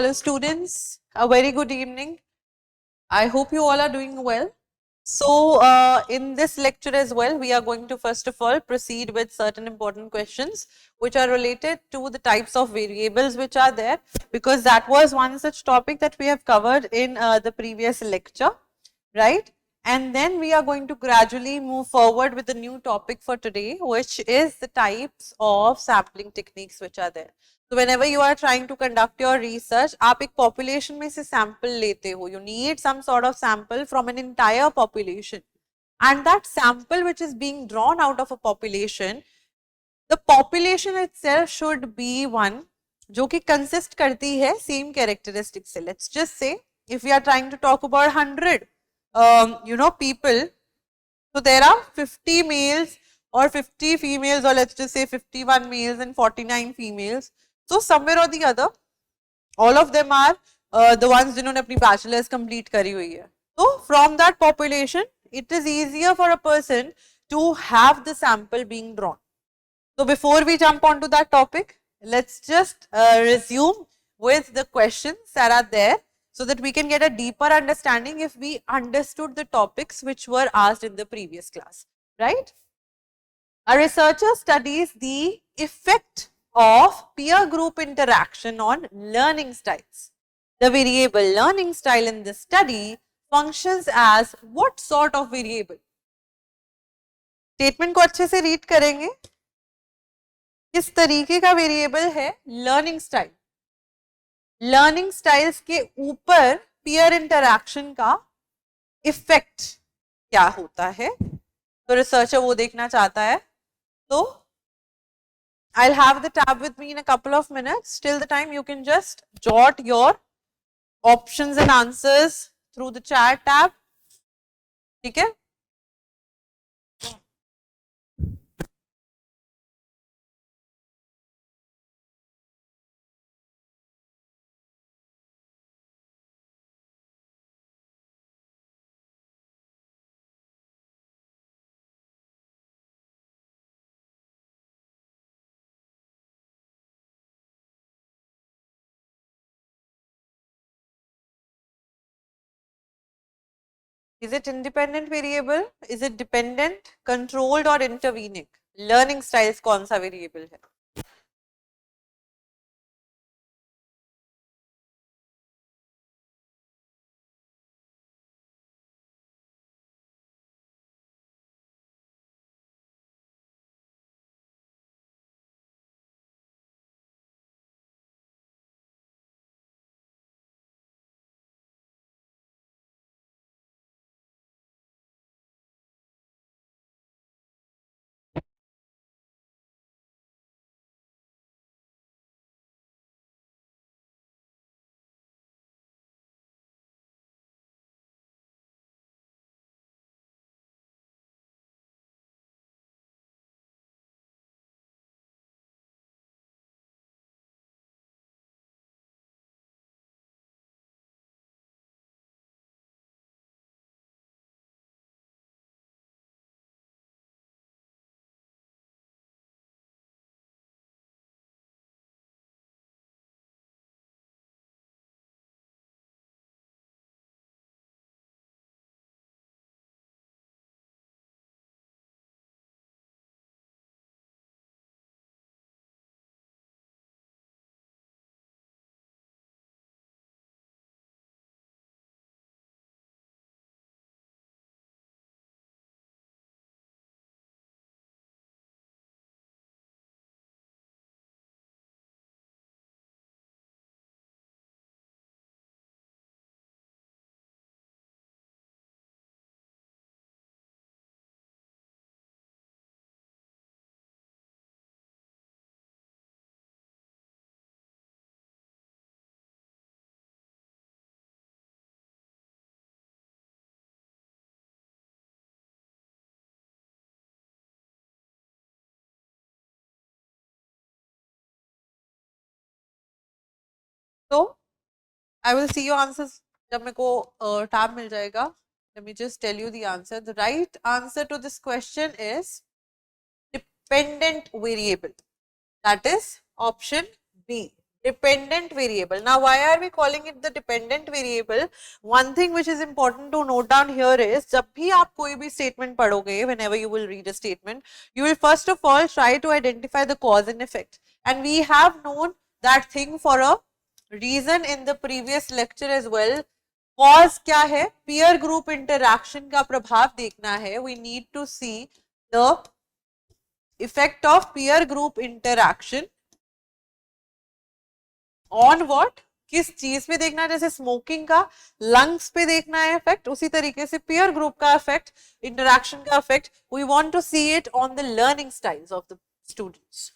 all students. A very good evening. I hope you all are doing well. So, in this lecture as well, we are going to first of all proceed with certain important questions which are related to the types of variables which are there, because that was one such topic that we have covered in the previous lecture, right? And then we are going to gradually move forward with the new topic for today, which is the types of sampling techniques which are there. So whenever you are trying to conduct your research, आप एक population में से sample लेते हो, you need some sort of sample from an entire population, and that sample which is being drawn out of a population, the population itself should be one जो कि consist करती है same characteristics से. Let's just say if we are trying to talk about 100 people, so there are 50 males or 50 females, or let's just say 51 males and 49 females. So somewhere or the other, all of them are the ones जिन्होंने अपनी bachelor's complete करी हुई है. So from that population, it is easier for a person to have the sample being drawn. So before we jump onto that topic, let's just resume with the questions that are there, so that we can get a deeper understanding if we understood the topics which were asked in the previous class, right? A researcher studies the effect of peer group interaction on learning styles. The variable learning style in this study functions as what sort of variable? Statement को अच्छे से read करेंगे. किस तरीके का variable है learning style. Learning styles के ऊपर पीयर इंटरैक्शन का इफेक्ट क्या होता है, तो रिसर्चर वो देखना चाहता है. तो I'll have the tab with me in a couple of minutes. Till the time you can just jot your options and answers through the chat tab. ठीक है. Is it independent variable? Is it dependent, controlled or intervening? Learning styles कौन सा variable है? So I will see your answers जब मेरे को tab मिल जाएगा. Let me just tell you the answer. The right answer to this question is dependent variable. That is option B. dependent variable. Now, why are we calling it the dependent variable? One thing which is important to note down here is, जब भी आप कोई भी statement पढ़ोगे, whenever you will read a statement, you will first of all try to identify the cause and effect. And we have known that thing for a reason in the previous lecture as well. Cause क्या है? Peer group interaction का प्रभाव देखना है. We need to see the effect of peer group interaction on what, किस चीज पे देखना है? जैसे स्मोकिंग का लंग्स पे देखना है इफेक्ट, उसी तरीके से पीयर ग्रुप का इफेक्ट, इंटरैक्शन का effect, we want to see it on the learning styles of the students.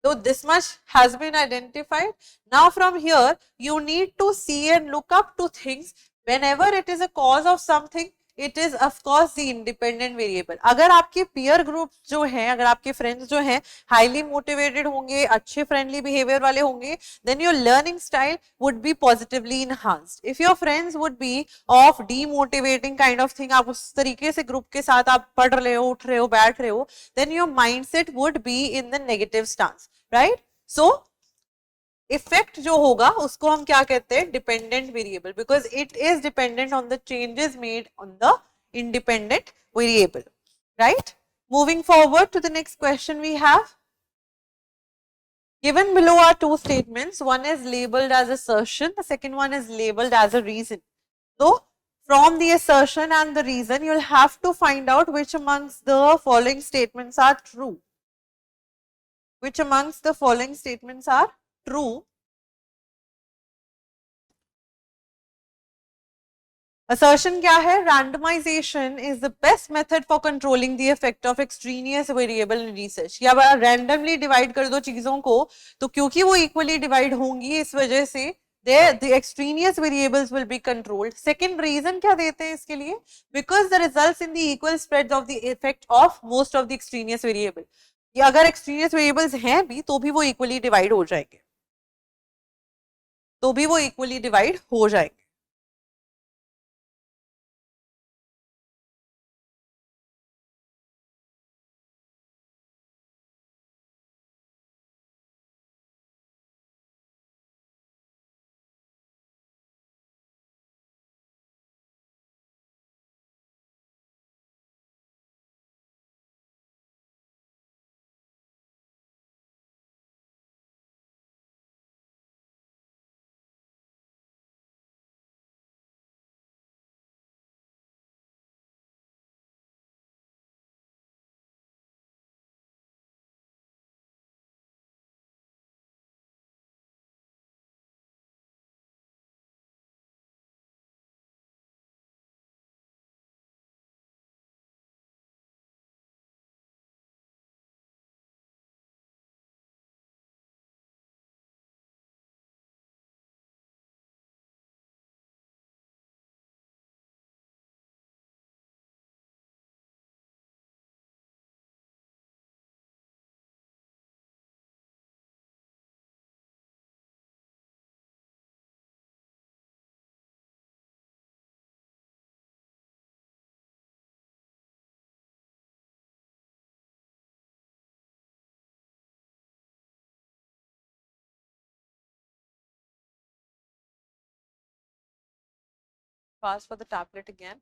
So this much has been identified. Now from here you need to see and look up to things whenever it is a cause of something. It is of course the independent variable. अगर आपके peer group जो हैं, अगर आपके friends जो हैं highly motivated होंगे, अच्छे friendly behavior वाले होंगे, then your learning style would be positively enhanced. If your friends would be of demotivating kind of thing, आप उस तरीके से group के साथ आप पढ़ रहे हो, उठ रहे हो, बैठ रहे हो, then your mindset would be in the negative stance, right? So effect जो होगा उसको हम क्या कहते हैं? Dependent variable, because it is dependent on the changes made on the independent variable, right? Moving forward to the next question we have. Given below are two statements. One is labeled as assertion, the second one is labeled as a reason. So from the assertion and the reason, you'll have to find out which amongst the following statements are true. Which amongst the following statements are true? Assertion क्या है? Randomization is the best method for controlling the effect of extraneous variable in research. या बार randomly divide कर दो चीजों को, तो क्योंकि वो equally divide होंगी, इस वजह से the extraneous variables will be controlled. Second reason क्या देते हैं इसके लिए? Because the results in the equal spread of the effect of most of the extraneous variable. या अगर extraneous variables हैं भी तो भी वो equally divide हो जाएंगे, तो भी वो equally divide हो जाएंगे. Pass for the tablet again.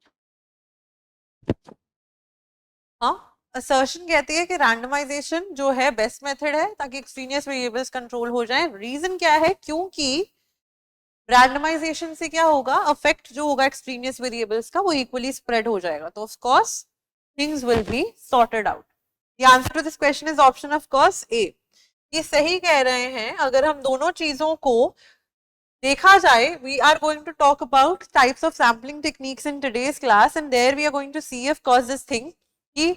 हाँ, assertion कहती है कि randomization जो है best method है ताकि extraneous variables control हो जाए. Reason क्या है? क्योंकि randomization से क्या होगा? Effect जो होगा extraneous variables का वो equally spread हो जाएगा. तो of course things will be sorted out. The answer to this question is option of course A. ये सही कह रहे हैं. अगर हम दोनों चीजों को देखा जाए, we are going to talk about types of sampling techniques in today's class, and there we are going to see of course this thing कि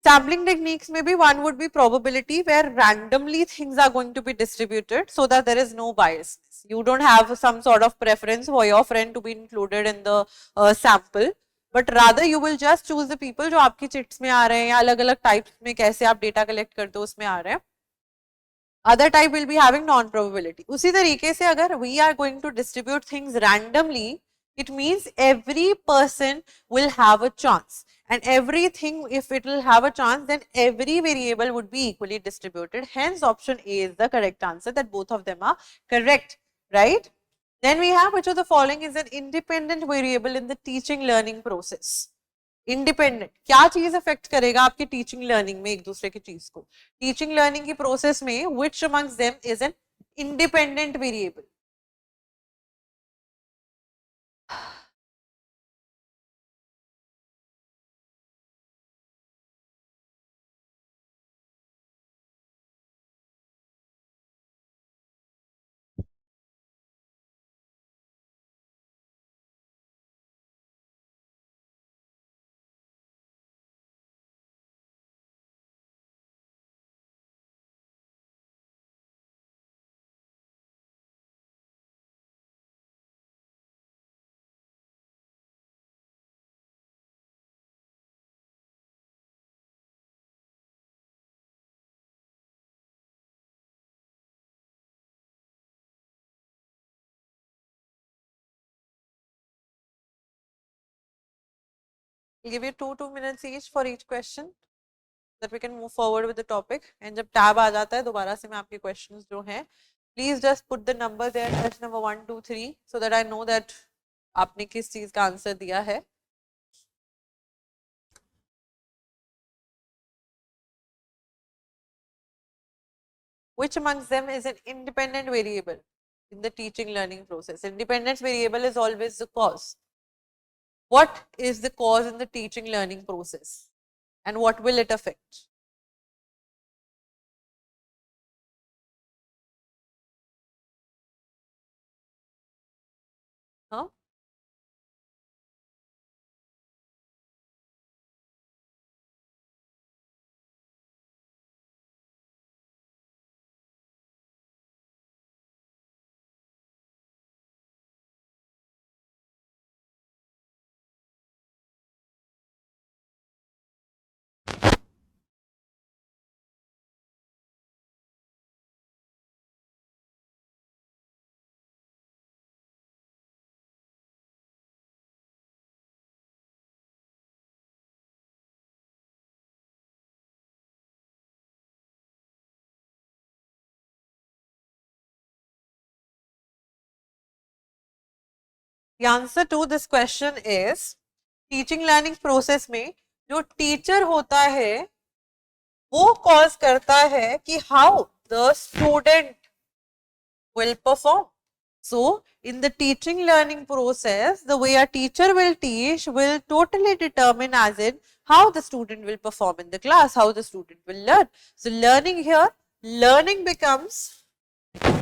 sampling techniques में भी one would be probability where randomly things are going to be distributed so that there is no biasness. You don't have some sort of preference for your friend to be included in the sample, but rather you will just choose the people जो आपकी chits में आ रहे हैं या अलग अलग types में कैसे आप डेटा कलेक्ट करते हो उसमें आ रहे हैं. Other type will be having non-probability. उसी तरीके से अगर we are going to distribute things randomly, it means every person will have a chance. and everything, if it will have a chance, then every variable would be equally distributed. Hence, option A is the correct answer, that both of them are correct, right? Then we have, which of the following is an independent variable in the teaching learning process? Independent क्या चीज affect करेगा आपकी teaching learning में एक दूसरे की चीज को? टीचिंग लर्निंग की प्रोसेस में which amongst them is an independent variable? I'll give you 2 minutes each for each question that we can move forward with the topic. And जब tab आ जाता है दोबारा से मैं आपके questions जो हैं, please just put the number there, question number 1, 2, 3, so that I know that आपने किस चीज का आंसर दिया है. Which amongst them is an independent variable in the teaching learning process? Independence variable is always the cause. What is the cause in the teaching learning process and what will it affect? Huh? The answer to this question is teaching learning process में जो teacher होता है वो cause करता है कि how the student will perform. So, in the teaching learning process, the way a teacher will teach will totally determine as in how the student will perform in the class, how the student will learn. So, learning here, learning becomes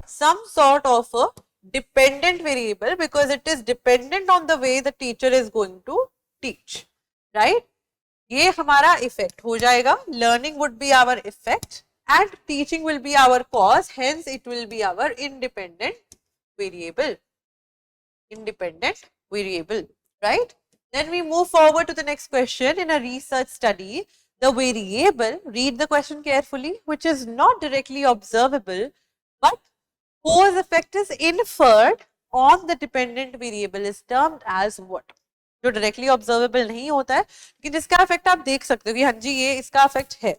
some sort of a dependent variable because it is dependent on the way the teacher is going to teach, right? ये हमारा effect हो जाएगा. Learning would be our effect and teaching will be our cause. Hence, it will be our independent variable. Independent variable, right? Then we move forward to the next question. In a research study, the variable, read the question carefully, which is not directly observable, but cause effect is inferred on the dependent variable is termed as what? जो directly observable नहीं होता है लेकिन जिसका effect आप देख सकते हो कि हाँ जी ये इसका इफेक्ट है.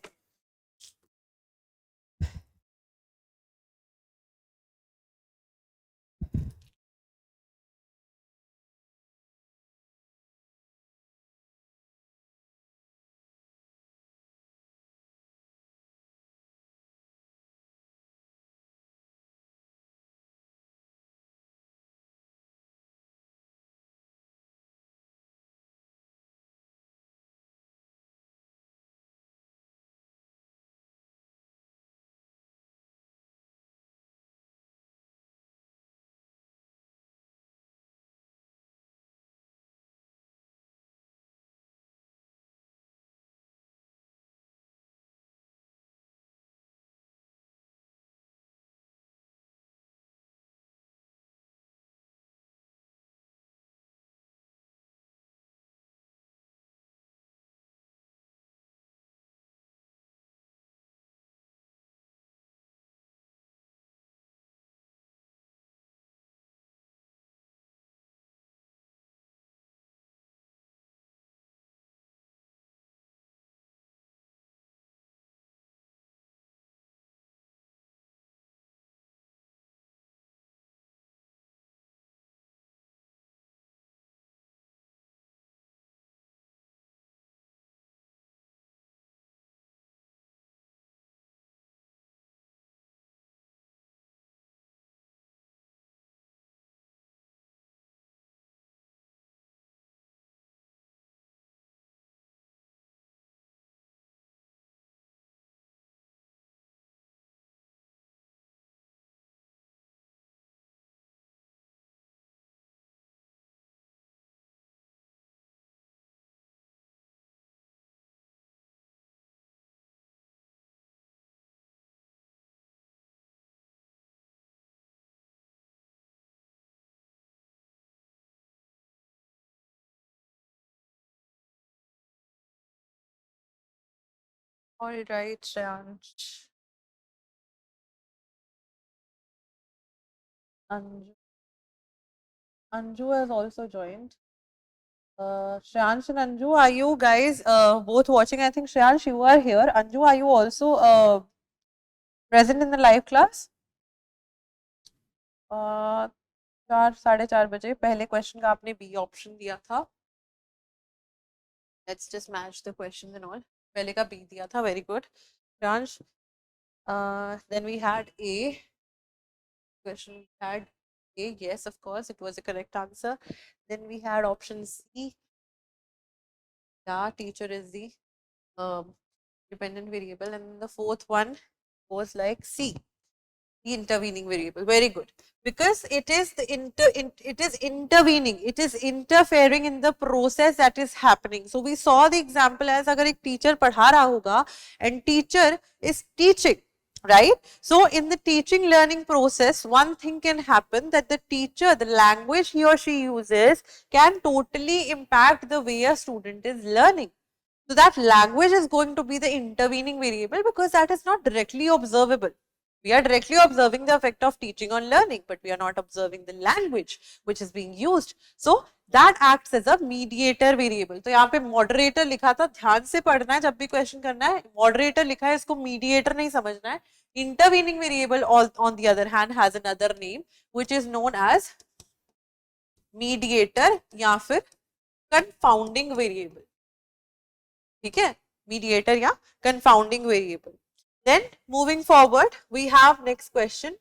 All right, Shreyansh. Anju, Anju has also joined. Shreyansh and Anju, are you guys both watching? I think Shreyansh, you are here. Anju, are you also present in the live class? 4 साढ़े 4 बजे पहले question का आपने B option दिया था. Let's just match the questions and all. पहले का B दिया था. Very good. Shreyansh. Then we had A. Question we had A. Yes, of course, it was a correct answer. Then we had option C. Yeah, teacher is the dependent variable, and the fourth one was like C, the intervening variable. Very good, because it is the it is intervening, it is interfering in the process that is happening. So we saw the example as agar ek teacher padha raha hoga and teacher is teaching, right? So in the teaching learning process, one thing can happen that the teacher, the language he or she uses can totally impact the way a student is learning. So that language is going to be the intervening variable because that is not directly observable. We are directly observing the effect of teaching on learning, but we are not observing the language which is being used. So that acts as a mediator variable. तो यहाँ पे moderator लिखा था, ध्यान से पढ़ना है जब भी क्वेश्चन करना है. Moderator लिखा है, इसको mediator नहीं समझना है. Intervening variable on the other hand has another name which is known as mediator या फिर confounding variable. ठीक है, mediator या confounding variable. Then moving forward, we have next question.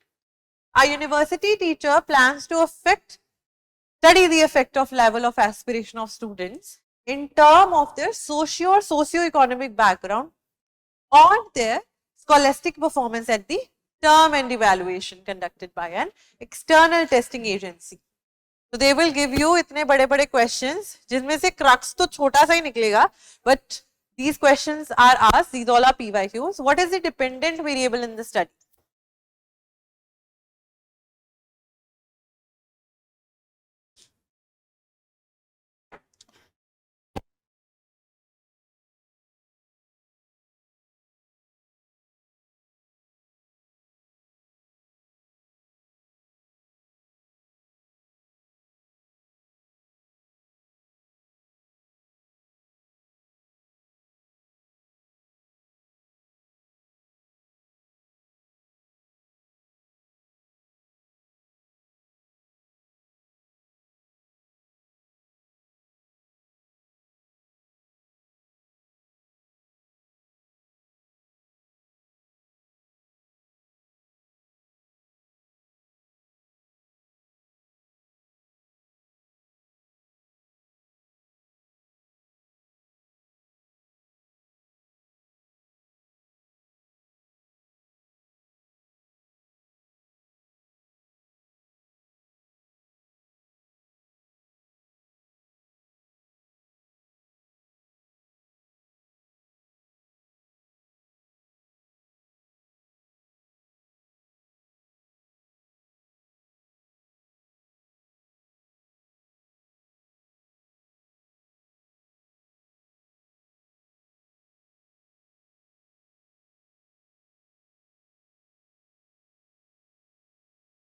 A university teacher plans to study the effect of level of aspiration of students in term of their socio-economic background on their scholastic performance at the term end evaluation conducted by an external testing agency. So they will give you इतने बड़े-बड़े questions जिनमें से crux तो छोटा सा ही निकलेगा, but these questions are asked, these all are PYQs. What is the dependent variable in the study?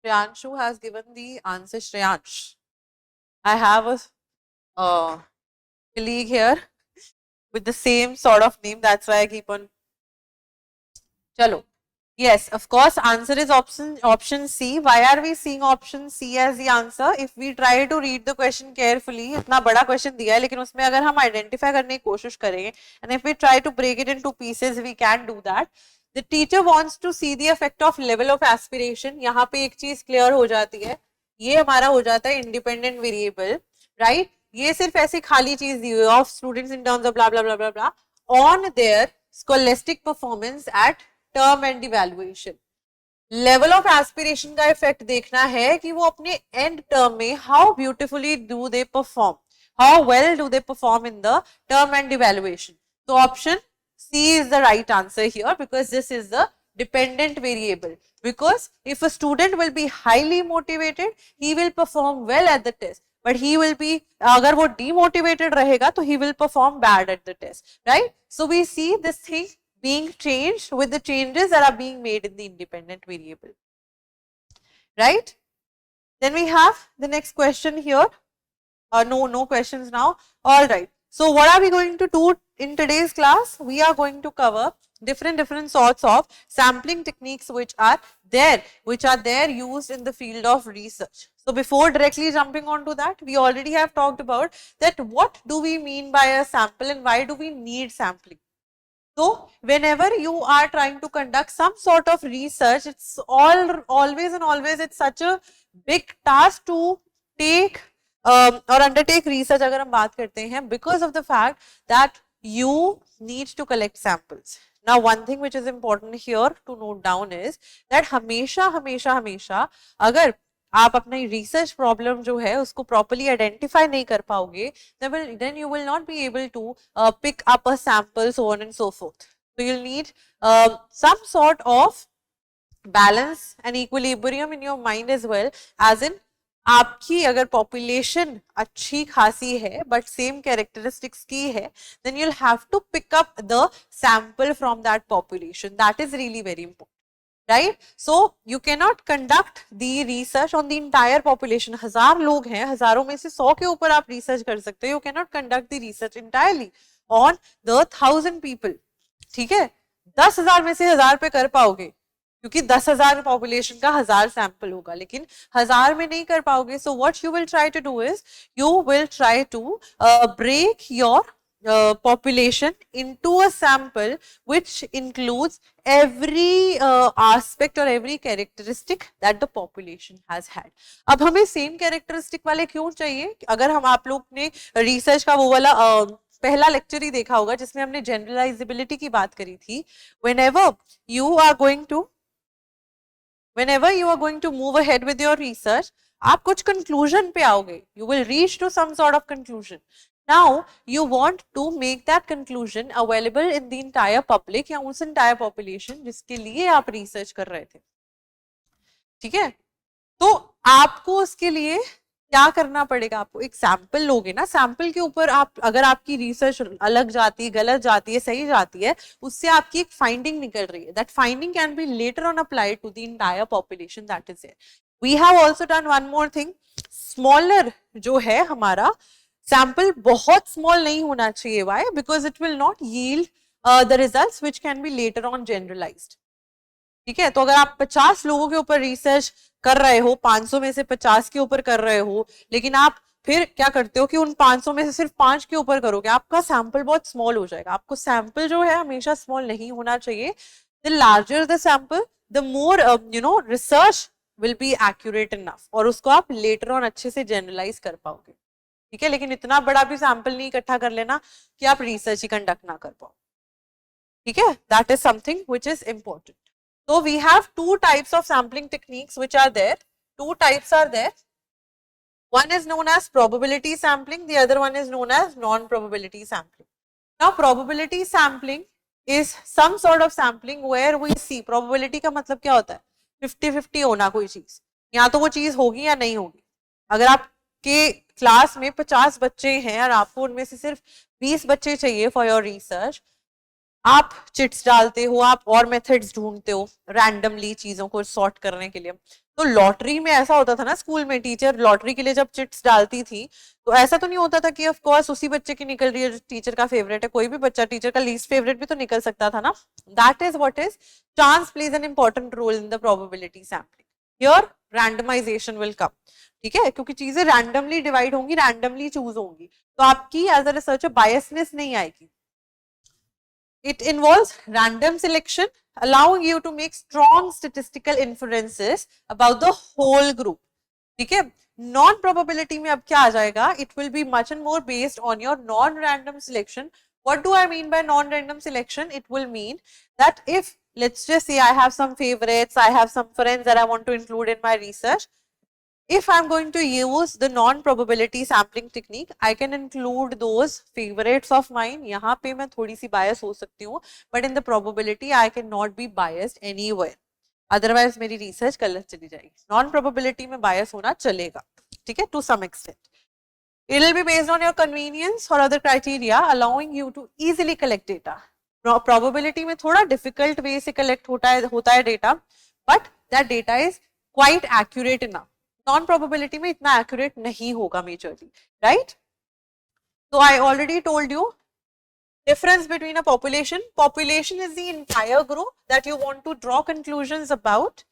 Shreyanshu has given the answer. Shreyansh, I have a colleague here with the same sort of name. That's why I keep on. Chalo. Yes, of course, answer is option C. Why are we seeing option C as the answer? If we try to read the question carefully, इतना बड़ा question दिया है, लेकिन उसमें अगर हम identify करने की कोशिश करें, and if we try to break it into pieces, we can do that. The teacher wants to see the effect of level of aspiration. यहाँ पे एक चीज clear हो जाती है, ये हमारा हो जाता है independent variable, right? ये सिर्फ ऐसी खाली चीज दी हुई of students in terms of blah blah blah blah blah on their scholastic performance at term and evaluation. Level of aspiration का इफेक्ट देखना है कि वो अपने एंड टर्म में how beautifully do they perform, how well do they perform in the term and evaluation. तो option C is the right answer here because this is the dependent variable. Because if a student will be highly motivated, he will perform well at the test. But he will be, अगर वो demotivated रहेगा तो he will perform bad at the test, right? So we see this thing being changed with the changes that are being made in the independent variable, right? Then we have the next question here. No questions now. All right. So what are we going to do in today's class? We are going to cover different sorts of sampling techniques which are there used in the field of research. So before directly jumping onto that, we already have talked about that what do we mean by a sample and why do we need sampling. So whenever you are trying to conduct some sort of research, it's always it's such a big task to take or undertake research अगर हम बात करते हैं, because of the fact that you need to collect samples. Now one thing which is important here to note down is that हमेशा अगर आप अपनी research problem जो है उसको प्रॉपर्ली आइडेंटिफाई नहीं कर पाओगे, then you will not be able to pick up a sample, so on and so forth. So you'll need some sort of balance and equilibrium in your mind as well, as in आपकी अगर population अच्छी खासी है but same characteristics की है, then you'll have to pick up the sample from that population. That is really very important. Right? So you cannot conduct the research on the entire population. 1000 लोग हैं, हजारों में से 100 के ऊपर आप research कर सकते हो. You cannot conduct the research entirely on the 1000 people. ठीक है? 10,000 में से 1000 पे कर पाओगे, क्योंकि 10,000 population का 1000 sample होगा, लेकिन 1000 में नहीं कर पाओगे. So what you will try to do is you will try to break your population into a sample which includes every aspect or every characteristic that the population has had. अब हमें same characteristic वाले क्यों चाहिए? अगर हम आप लोग ने research का वो वाला पहला लेक्चर ही देखा होगा जिसमें हमने generalizability की बात करी थी. Whenever you are going to move ahead with your research, आप कुछ conclusion पे आओगे. You will reach to some sort of conclusion. Now you want to make that conclusion available in the entire public या उस entire population जिसके लिए आप research कर रहे थे. ठीक है? तो आपको उसके लिए क्या करना पड़ेगा? आपको एक सैंपल लोगे ना, सैंपल के ऊपर आप अगर आपकी रिसर्च अलग जाती है, गलत जाती है, सही जाती है, उससे आपकी एक फाइंडिंग निकल रही है. That finding can be later on applied to the entire population that is there. We have also done one more thing. Smaller जो है हमारा सैंपल बहुत स्मॉल नहीं होना चाहिए. Why? Because it will not yield the results which can be later on generalised. ठीक है? तो अगर आप 50 लोगों के ऊपर रिसर्च कर रहे हो, 500 में से 50 के ऊपर कर रहे हो, लेकिन आप फिर क्या करते हो कि उन 500 में से सिर्फ 5 के ऊपर करोगे, आपका सैंपल बहुत स्मॉल हो जाएगा. आपको सैंपल जो है हमेशा स्मॉल नहीं होना चाहिए. The larger the sample, the more research will be accurate enough, और उसको आप लेटर ऑन अच्छे से जनरलाइज कर पाओगे. ठीक है? लेकिन इतना बड़ा भी सैंपल नहीं इकट्ठा कर लेना कि आप रिसर्च ही कंडक्ट ना कर पाओ. ठीक है? That is something which is important. So we have two types of sampling techniques which are there. Two types are there. One is known as probability sampling, the other one is known as non-probability sampling. Now probability sampling is some sort of sampling where we see, probability का मतलब क्या होता है? 50-50 होना कोई चीज, या तो वो चीज होगी या नहीं होगी. अगर आपके क्लास में 50 बच्चे हैं और आपको उनमें से सिर्फ 20 बच्चे चाहिए फॉर योर रिसर्च, आप चिट्स डालते हो, आप और मेथड्स ढूंढते हो रैंडमली चीजों को सॉर्ट करने के लिए. तो लॉटरी में ऐसा होता था ना, स्कूल में टीचर लॉटरी के लिए जब चिट्स डालती थी तो ऐसा तो नहीं होता था कि ऑफ कोर्स उसी बच्चे की निकल रही है जो टीचर का फेवरेट है. कोई भी बच्चा टीचर का लीस्ट फेवरेट भी तो निकल सकता था ना. That is what is chance plays an important role in the probability sampling. Here randomisation will come. ठीक है? क्योंकि चीजें रैंडमली डिवाइड होंगी, रैंडमली चूज होंगी, तो आपकी एज अ रिसर्चर बायसनेस नहीं आएगी. It involves random selection, allowing you to make strong statistical inferences about the whole group. ठीक है? Non-probability में अब क्या आ जाएगा? It will be much and more based on your non-random selection. What do I mean by non-random selection? It will mean that if, let's just say I have some favorites, I have some friends that I want to include in my research. If I'm going to use the non-probability sampling technique, I can include those favorites of mine. यहाँ पे मैं थोड़ी सी bias हो सकती हूँ, but in the probability I cannot be biased anywhere. Otherwise मेरी research गलत चली जाएगी. Non-probability में bias होना चलेगा. ठीक है? To some extent. It will be based on your convenience or other criteria, allowing you to easily collect data. Probability में थोड़ा डिफिकल्ट वे से कलेक्ट होता है data, but that data is quite accurate enough. Non probability में इतना accurate नहीं होगा majorly, right? So I already told you difference between a population. Population is the entire group that you want to draw conclusions about.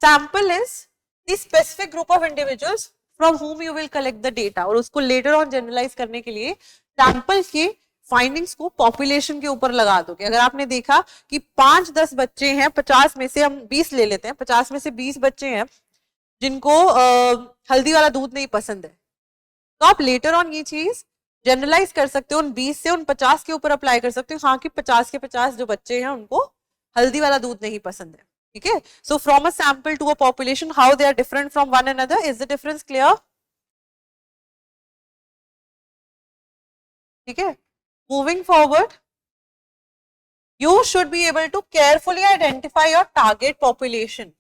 Sample is the specific group of individuals from whom you will collect the data और उसको later on generalize करने के लिए sample के findings को population के ऊपर लगा दोगे. अगर आपने देखा कि 5-10 बच्चे हैं, 50 में से हम 20 ले लेते हैं, 50 में से 20 बच्चे हैं जिनको हल्दी वाला दूध नहीं पसंद है, तो आप लेटर ऑन ये चीज जनरलाइज कर सकते हो, उन 20 से उन 50 के ऊपर अप्लाई कर सकते हो. हाँ कि 50 के 50 जो बच्चे हैं उनको हल्दी वाला दूध नहीं पसंद है. ठीक है. So from a sample to a population, how they are different from one another. Is the difference clear? ठीक है. Moving forward, you should be able to carefully identify your target population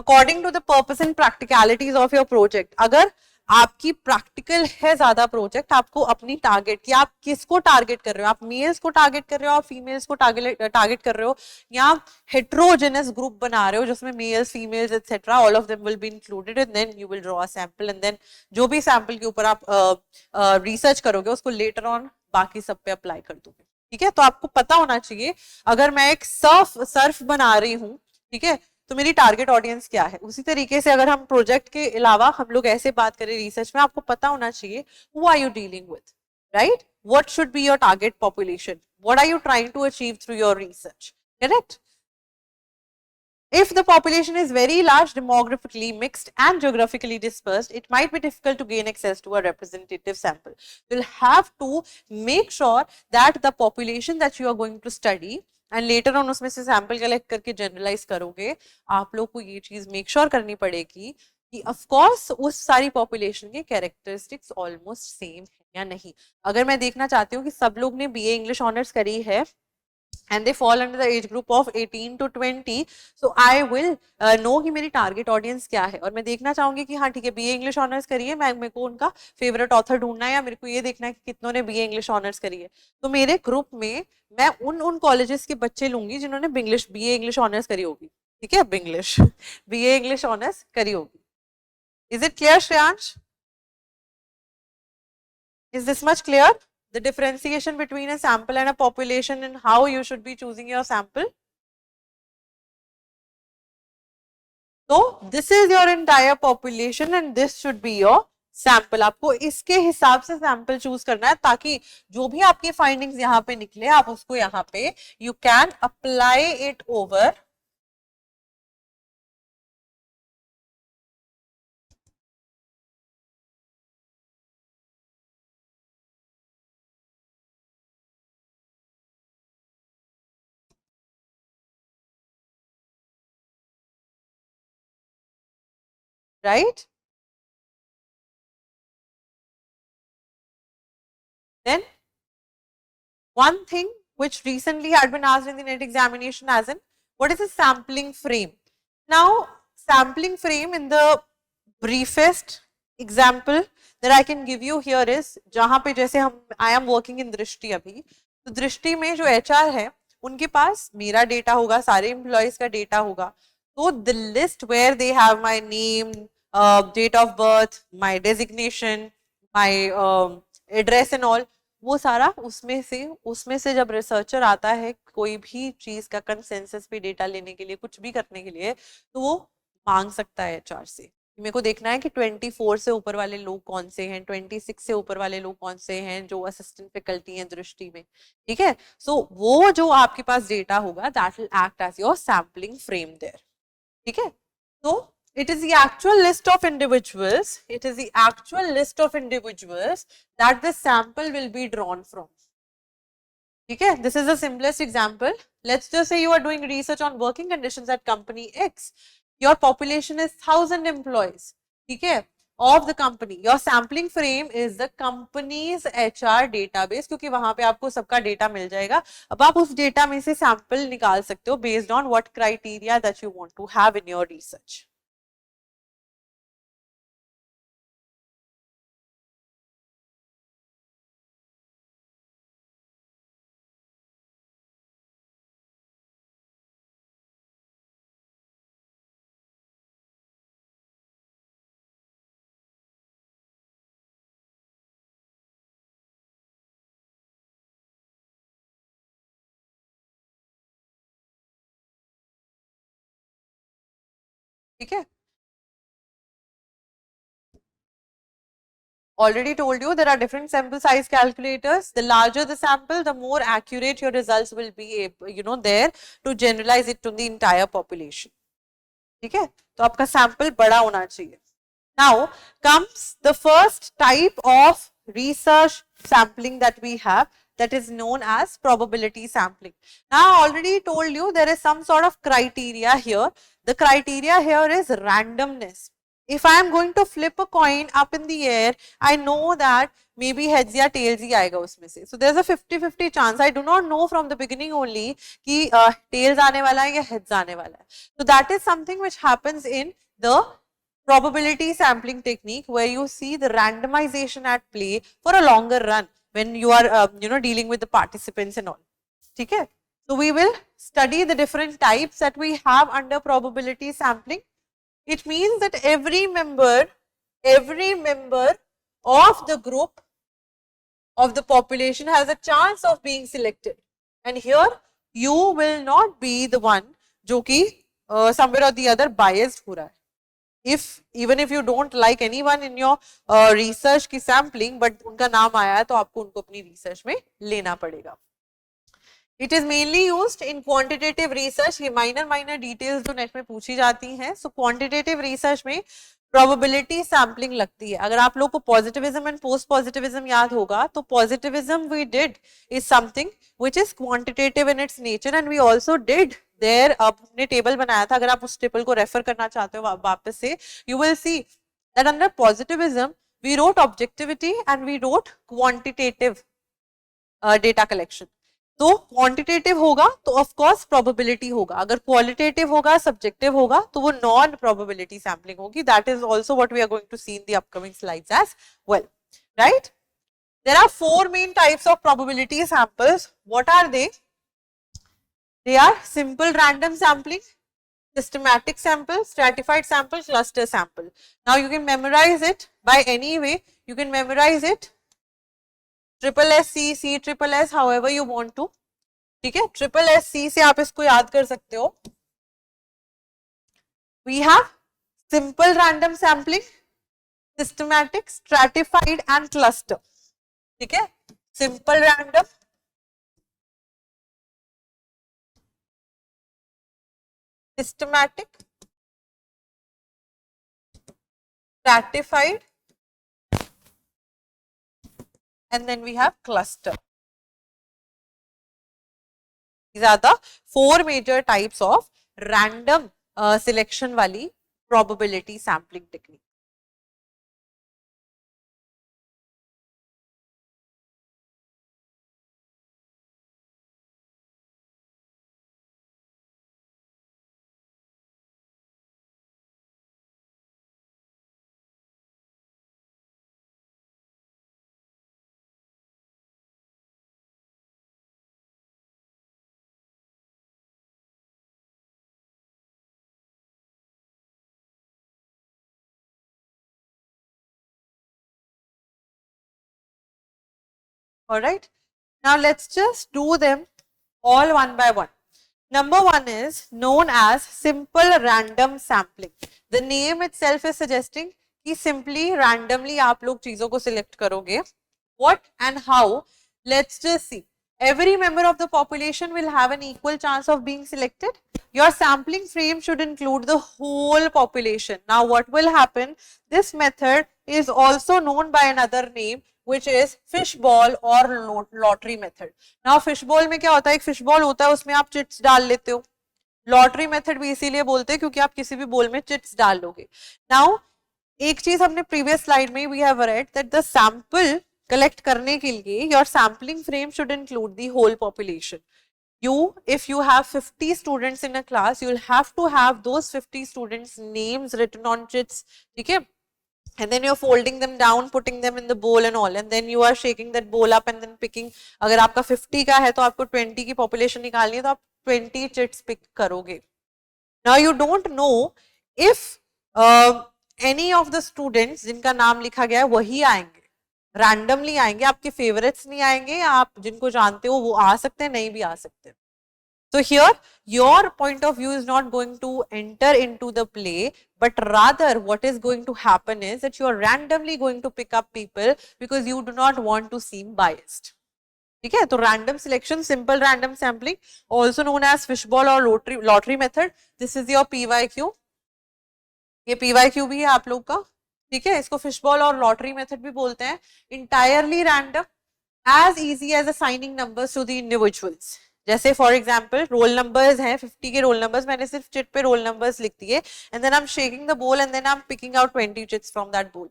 according to the purpose and practicalities of your project. अगर आपकी practical है ज्यादा project, आपको अपनी target कि आप किसको टारगेट कर रहे हो, आप मेल्स को टारगेट कर रहे हो, आप फीमेल्स को टारगेट कर रहे हो, या हेट्रोजेनस ग्रुप बना रहे हो जिसमें males females etcetera all of them will be included, and then you will draw a sample, and then जो भी सैंपल के ऊपर आप रिसर्च करोगे उसको लेटर ऑन बाकी सब पे अप्लाई कर दोगे. ठीक है. तो आपको पता होना चाहिए, अगर मैं एक सर्फ बना रही हूँ, ठीक है, तो मेरी टारगेट ऑडियंस क्या है. उसी तरीके से अगर हम प्रोजेक्ट के अलावा हम लोग ऐसे बात करें रिसर्च में, आपको पता होना चाहिए who are you dealing with, right? What should be your target population, what are you trying to achieve through your research, correct? If the population is very large, demographically mixed and geographically dispersed, it might be difficult to gain access to a representative sample. You'll have to make sure that the population that you are going to study, and later on उसमें से sample collect करके generalize करोगे, आप लोग को ये चीज make sure करनी पड़ेगी कि of course उस सारी population के characteristics almost same है या नहीं. अगर मैं देखना चाहती हूँ कि सब लोग ने BA English Honours करी है and they fall under the age group of 18 to 20, so I will know कि मेरी टारगेट ऑडियंस क्या है, और मैं देखना चाहूंगी कि हाँ ठीक है बीए इंग्लिश ऑनर्स करिए, मैं मेरे को उनका फेवरेट ऑथर ढूंढना है, या मेरे को ये देखना है कि कितनों ने बीए इंग्लिश ऑनर्स करी है. तो मेरे ग्रुप में मैं उन कॉलेजेस के बच्चे लूंगी जिन्होंने बीए इंग्लिश ऑनर्स करी होगी. ठीक है, इंग्लिश बीए इंग्लिश ऑनर्स करी होगी. Is it clear Shreyansh? Is this much clear? The differentiation between a sample and a population and how you should be choosing your sample. So this is your entire population and this should be your sample. आपको इसके हिसाब से sample choose करना है ताकि जो भी आपकी findings यहाँ पे निकले आप उसको यहाँ पे you can apply it over right. Then one thing which recently had been asked in the NET examination as in what is a sampling frame. Now sampling frame in the briefest example that I can give you here is जहाँ पे जैसे हम I am working in दृष्टि अभी, तो दृष्टि में जो HR है उनके पास मेरा डेटा होगा, सारे एम्प्लॉयज का डेटा होगा. तो the list where they have my name, date of birth, my designation, my address and all, वो सारा उसमें से जब रिसर्चर आता है कोई भी चीज का कंसेंसस पे डेटा लेने के लिए, कुछ भी करने के लिए, तो वो मांग सकता है एचआर से. मेरे को देखना है कि 24 से ऊपर वाले लोग कौन से हैं, 26 से ऊपर वाले लोग कौन से हैं जो असिस्टेंट फैकल्टी हैं दृष्टि में. ठीक है. सो वो जो आपके पास डेटा होगा that will act as your sampling frame there. ठीक है. तो it is the actual list of individuals, that the sample will be drawn from. ठीक है. This is the simplest example. Let's just say you are doing research on working conditions at company X. Your population is 1000 employees. ठीक है, of the company. Your sampling frame is the company's HR database, क्योंकि वहां पे आपको सबका data मिल जाएगा. अब आप उस डेटा में से सैंपल निकाल सकते हो based on what criteria that you want to have in your research. ठीक है. Already told you there are different sample size calculators. The larger the sample, the more accurate your results will be, there to generalize it to the entire population. ठीक है, तो आपका sample बड़ा होना चाहिए. Now comes the first type of research sampling that we have, that is known as probability sampling. Now I already told you there is some sort of criteria here. The criteria here is randomness. If I am going to flip a coin up in the air, I know that maybe heads या tails ही आएगा उसमें से. So there's a 50-50 chance. I do not know from the beginning only कि tails आने वाला है या heads आने वाला है. So that is something which happens in the probability sampling technique, where you see the randomization at play for a longer run when you are dealing with the participants and all. ठीक है? So we will study the different types that we have under probability sampling. It means that every member of the group of the population has a chance of being selected, and here you will not be the one जो कि somewhere or the other biased हो रहा है. Even if you don't like anyone in your research की sampling, but उनका नाम आया है तो आपको उनको अपनी research में लेना पड़ेगा. It is mainly used in quantitative research. ये minor details जो नेट में पूछी जाती हैं. So quantitative research में probability sampling लगती है. अगर आप लोग को positivism and post positivism याद होगा, तो positivism we did is something which is quantitative in its nature, and we also did there हमने टेबल बनाया था. अगर आप उस टेबल को रेफर करना चाहते हो वापस से, you will see that under positivism we wrote objectivity and we wrote quantitative data collection. तो क्वांटिटेटिव होगा तो ऑफ कोर्स प्रोबेबिलिटी होगा, अगर क्वालिटेटिव होगा, सब्जेक्टिव होगा, तो वो नॉन प्रोबेबिलिटी सैम्पलिंग होगी. That is also what we are going to see in the upcoming slides as well, right. There are four main types of probability samples. What are they? They are simple random sampling, systematic sample, stratified sample, cluster sample. Now you can memorize it by any way. You can memorize it triple S C, C triple S, however you want to. ठीक है, triple S सी से आप इसको याद कर सकते हो. We have simple random sampling, systematic, stratified and cluster. ठीक है, simple random, systematic, stratified, and then we have cluster. These are the four major types of random selection wali probability sampling technique. All right. Now let's just do them all one by one. Number one is known as simple random sampling. The name itself is suggesting कि simply randomly आप लोग चीजों को select करोगे. What and how? Let's just see. Every member of the population will have an equal chance of being selected. Your sampling frame should include the whole population. Now what will happen? This method is also known by another name, which is fishball or lottery method. Now fishball में क्या होता है? एक fishball होता है, उसमें आप chits डाल लेते हो. लॉटरी मेथड भी इसीलिए बोलते हैं क्योंकि आप किसी भी बॉल में चिट्स डाल लोगे. नाउ एक चीज हमने प्रीवियस स्लाइड में we have read that the sample collect करने के लिए your sampling frame should include the whole population. If you have 50 students in a class, you will have to have those 50 students names written on chits. ठीक है, and then you're folding them down, putting them in the bowl and all, and then you are shaking that bowl up and then picking. अगर आपका 50 का है तो आपको 20 की population निकालनी है तो आप 20 chits pick करोगे. Now you don't know if any of the students जिनका नाम लिखा गया है वही आएंगे, randomly आएंगे, आपके favorites नहीं आएंगे, आप जिनको जानते हो वो आ सकते हैं, नहीं भी आ सकते. So here your point of view is not going to enter into the play, but rather what is going to happen is that you are randomly going to pick up people because you do not want to seem biased. ठीक है, तो random selection, simple random sampling, also known as fishball or lottery method. This is your PYQ. ये PYQ भी है आप लोग का, ठीक है, इसको फिशबॉल और लॉटरी मेथड भी बोलते हैं. Entirely random, as easy as assigning numbers to the individuals. जैसे फॉर एग्जाम्पल रोल नंबर्स हैं 50 के रोल नंबर्स, मैंने सिर्फ चिट पे रोल नंबर्स लिख दिए and then I am shaking the bowl and then I am picking out 20 chits from that bowl,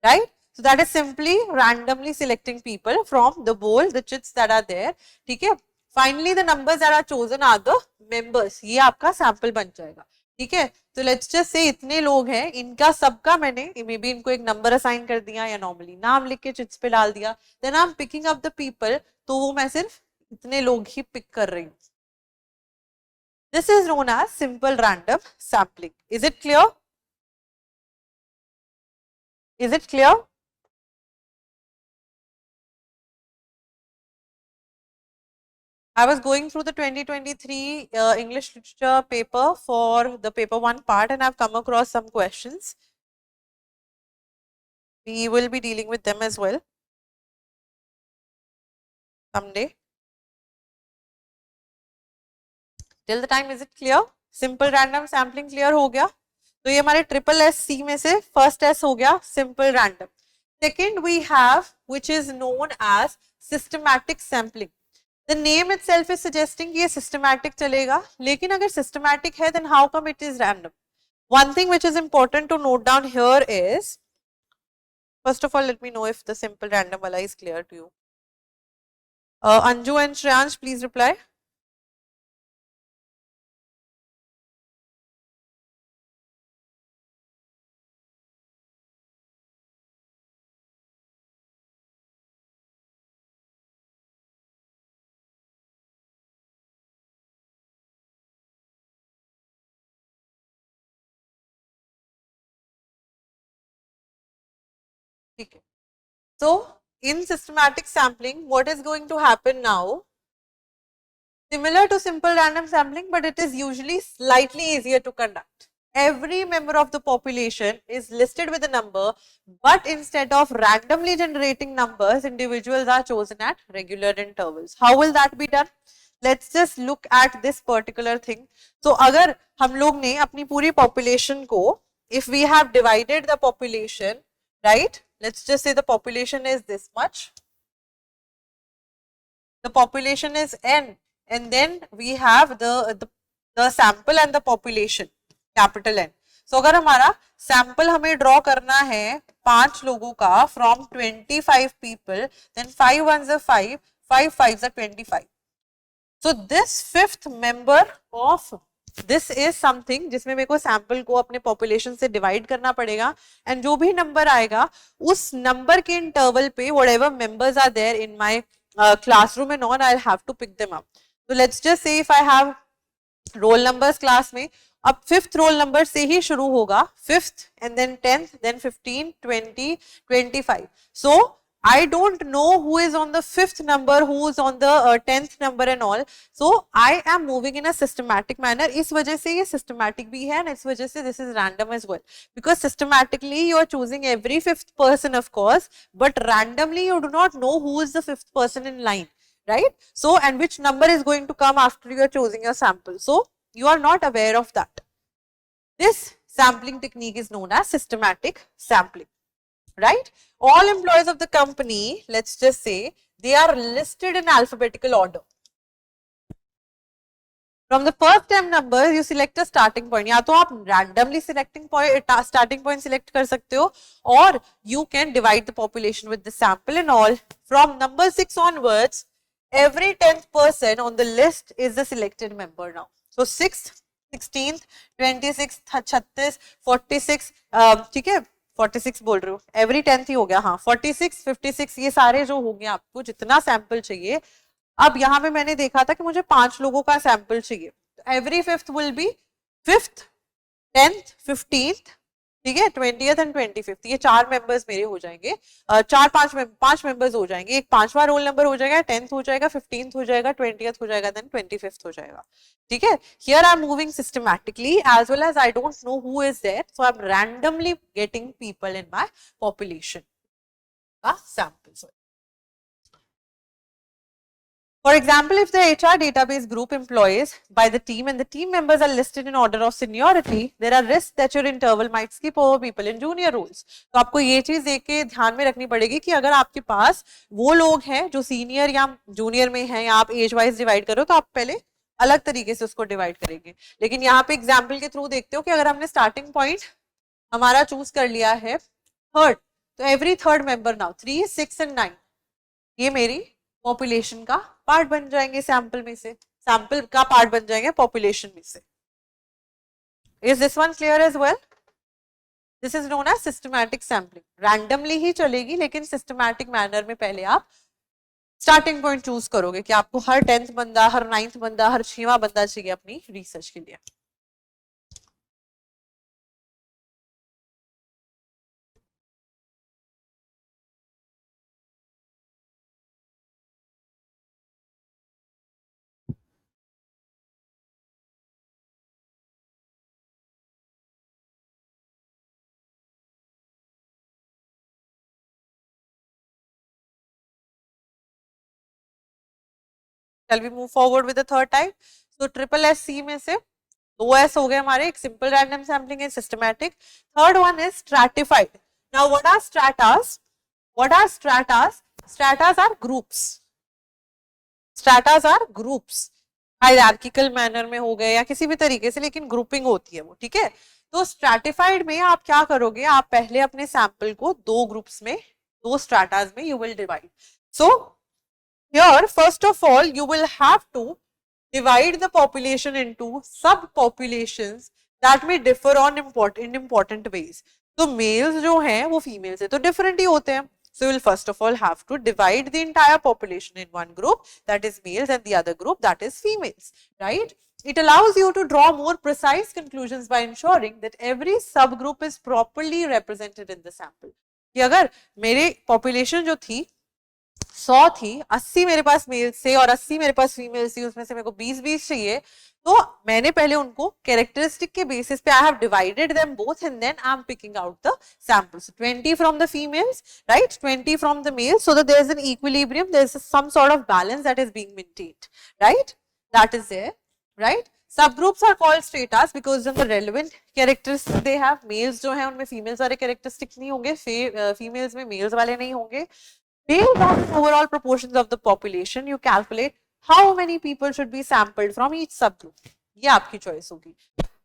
right. So that is simply randomly selecting people from the bowl, the chits that are there. ठीक है. Finally the numbers that are chosen are the members. ये आपका sample बन जाएगा. ठीक है. तो let's just say इतने लोग हैं, इनका सबका मैंने मे बी इनको एक नंबर असाइन कर दिया या नॉर्मली नाम लिख के चिट्स पे डाल दिया. Then I am picking up the people, तो वो मैं सिर्फ इतने लोग ही पिक कर रही हूँ. This is known as simple random sampling. Is it clear? Is it clear? I was going through the 2023 English literature paper for the paper 1 part and I've come across some questions. We will be dealing with them as well someday. Till the time, is it clear? Simple random sampling clear हो गया. तो ये हमारे triple S C में से first S हो गया, simple random. Second we have which is known as systematic sampling. The name itself is suggesting कि ये systematic चलेगा, लेकिन अगर systematic है then how come it is random? One thing which is important to note down here is, first of all let me know if the simple random wala is clear to you. Anju and Shreyansh, please reply. Okay. So in systematic sampling, what is going to happen now? Similar to simple random sampling, but it is usually slightly easier to conduct. Every member of the population is listed with a number, but instead of randomly generating numbers, individuals are chosen at regular intervals. How will that be done? Let's just look at this particular thing. So अगर हम लोग ने अपनी पूरी population को, if we have divided the population, right? Let's just say the population is this much. The population is n, and then we have the sample and the population, capital N. So अगर हमारा sample हमें draw करना है 5 लोगों का from 25 people, then 5 ones are 5, 5 5s are 25. So this fifth member of this is something जिसमें मेरे को सैंपल को अपने पॉपुलेशन से डिवाइड करना पड़ेगा, एंड जो भी नंबर आएगा उस नंबर के इंटरवल पे whatever members are there in my classroom and on, I'll have to pick them up. So let's just say if I have roll numbers class में, अब फिफ्थ रोल नंबर से ही शुरू होगा, fifth and then 10th, then 15, 20, 25. So I don't know who is on the fifth number, who is on the 10th number and all. So I am moving in a systematic manner. इस वजह से ये systematic भी है, and इस वजह से this is random as well. Because systematically you are choosing every fifth person, of course, but randomly you do not know who is the fifth person in line, right? So and which number is going to come after you are choosing your sample. So you are not aware of that. This sampling technique is known as systematic sampling. Right? All employees of the company, let's just say, they are listed in alphabetical order. From the first 10 numbers, you select a starting point. या तो आप randomly starting point select कर सकते हो, or you can divide the population with the sample and all. From number 6 onwards, every 10th person on the list is a selected member now. So 6th, 16th, 26th, 36, 46, ठीक है, 46 बोल रहे हो, every 10th ही हो गया, हाँ 46, 56 ये सारे जो हो गए, आपको जितना सैंपल चाहिए. अब यहाँ पे मैंने देखा था कि मुझे 5 लोगों का सैंपल चाहिए, every fifth will be 5th, 10th, 15th, ठीक है, 20th एंड 25th, ये 4 मेंबर्स मेरे हो जाएंगे, चार पांच मेंबर्स हो जाएंगे, एक 5वां रोल नंबर हो जाएगा, 10th हो जाएगा, 15th हो जाएगा, 20th हो जाएगा, देन 25th हो जाएगा। ठीक है, here I am moving systematically as well as I don't know who is there, so I am randomly getting people in my population का samples. For example, if the HR database group employees by the team and the team members are listed in order of seniority, there are risks that your interval might skip over people in junior roles. तो आपको ये चीज देख के ध्यान में रखनी पड़ेगी कि अगर आपके पास वो लोग हैं जो सीनियर या जूनियर में हैं या आप एज वाइज डिवाइड करो तो आप पहले अलग तरीके से उसको डिवाइड करेंगे। लेकिन यहाँ पे एग्जाम्पल के थ्रू देखते हो कि अगर हमने स्टार्टिंग पॉइंट हमारा चूज कर लिया है थर्ड, तो every third member now 3, 6 and 9 ये मेरी पॉपुलेशन का पार्ट बन जाएंगे, सैंपल में से, सैंपल का पार्ट बन जाएंगे पॉपुलेशन में से। Is this one clear as well? This is known as systematic sampling. Randomly ही चलेगी लेकिन सिस्टमैटिक मैनर में पहले आप स्टार्टिंग पॉइंट चूज करोगे कि आपको हर 10th बंदा, हर 9th बंदा, हर 6वां बंदा चाहिए अपनी रिसर्च के लिए। Shall we move forward with the third type? So triple S C में से 2 एस हो गए हमारे, एक सिंपल रैंडम सैम्पलिंग है, systematic. Third one is stratified. Now what are stratas? What are stratas? Stratas are groups. Stratas are groups, hierarchical manner में हो गए या किसी भी तरीके से, लेकिन ग्रुपिंग होती है वो। ठीक है, तो स्ट्रैटिफाइड में आप क्या करोगे, आप पहले अपने सैंपल को 2 ग्रुप्स में, 2 स्ट्रैटास में you will divide. So here first of all you will have to divide the population into subpopulations that may differ on important ways. तो males जो हैं वो females से तो different ही होते हैं, so you will first of all have to divide the entire population in one group that is males and the other group that is females, right? It allows you to draw more precise conclusions by ensuring that every subgroup is properly represented in the sample. कि अगर मेरे population जो थी 100 थी, 80 मेरे पास mails थे और 80 मेरे पास फीमेल्स थी, उसमें से मेरे को 20-20 चाहिए, तो मैंने पहले उनको कैरेक्टरिस्टिक के बेसिस पे I have divided them both and then I am picking out the samples, 20 from the females, right, 20 from the males, so that there is an equilibrium, there is some sort of balance that is being maintained, right, that is there, right. Subgroups are called stratas because of the relevant characteristics they have. Males जो हैं उनमें females वाले characteristics नहीं होंगे, females में males वाले नहीं होंगे। Based on the overall proportions of the population, you calculate how many people should be sampled from each subgroup. ये आपकी choice होगी।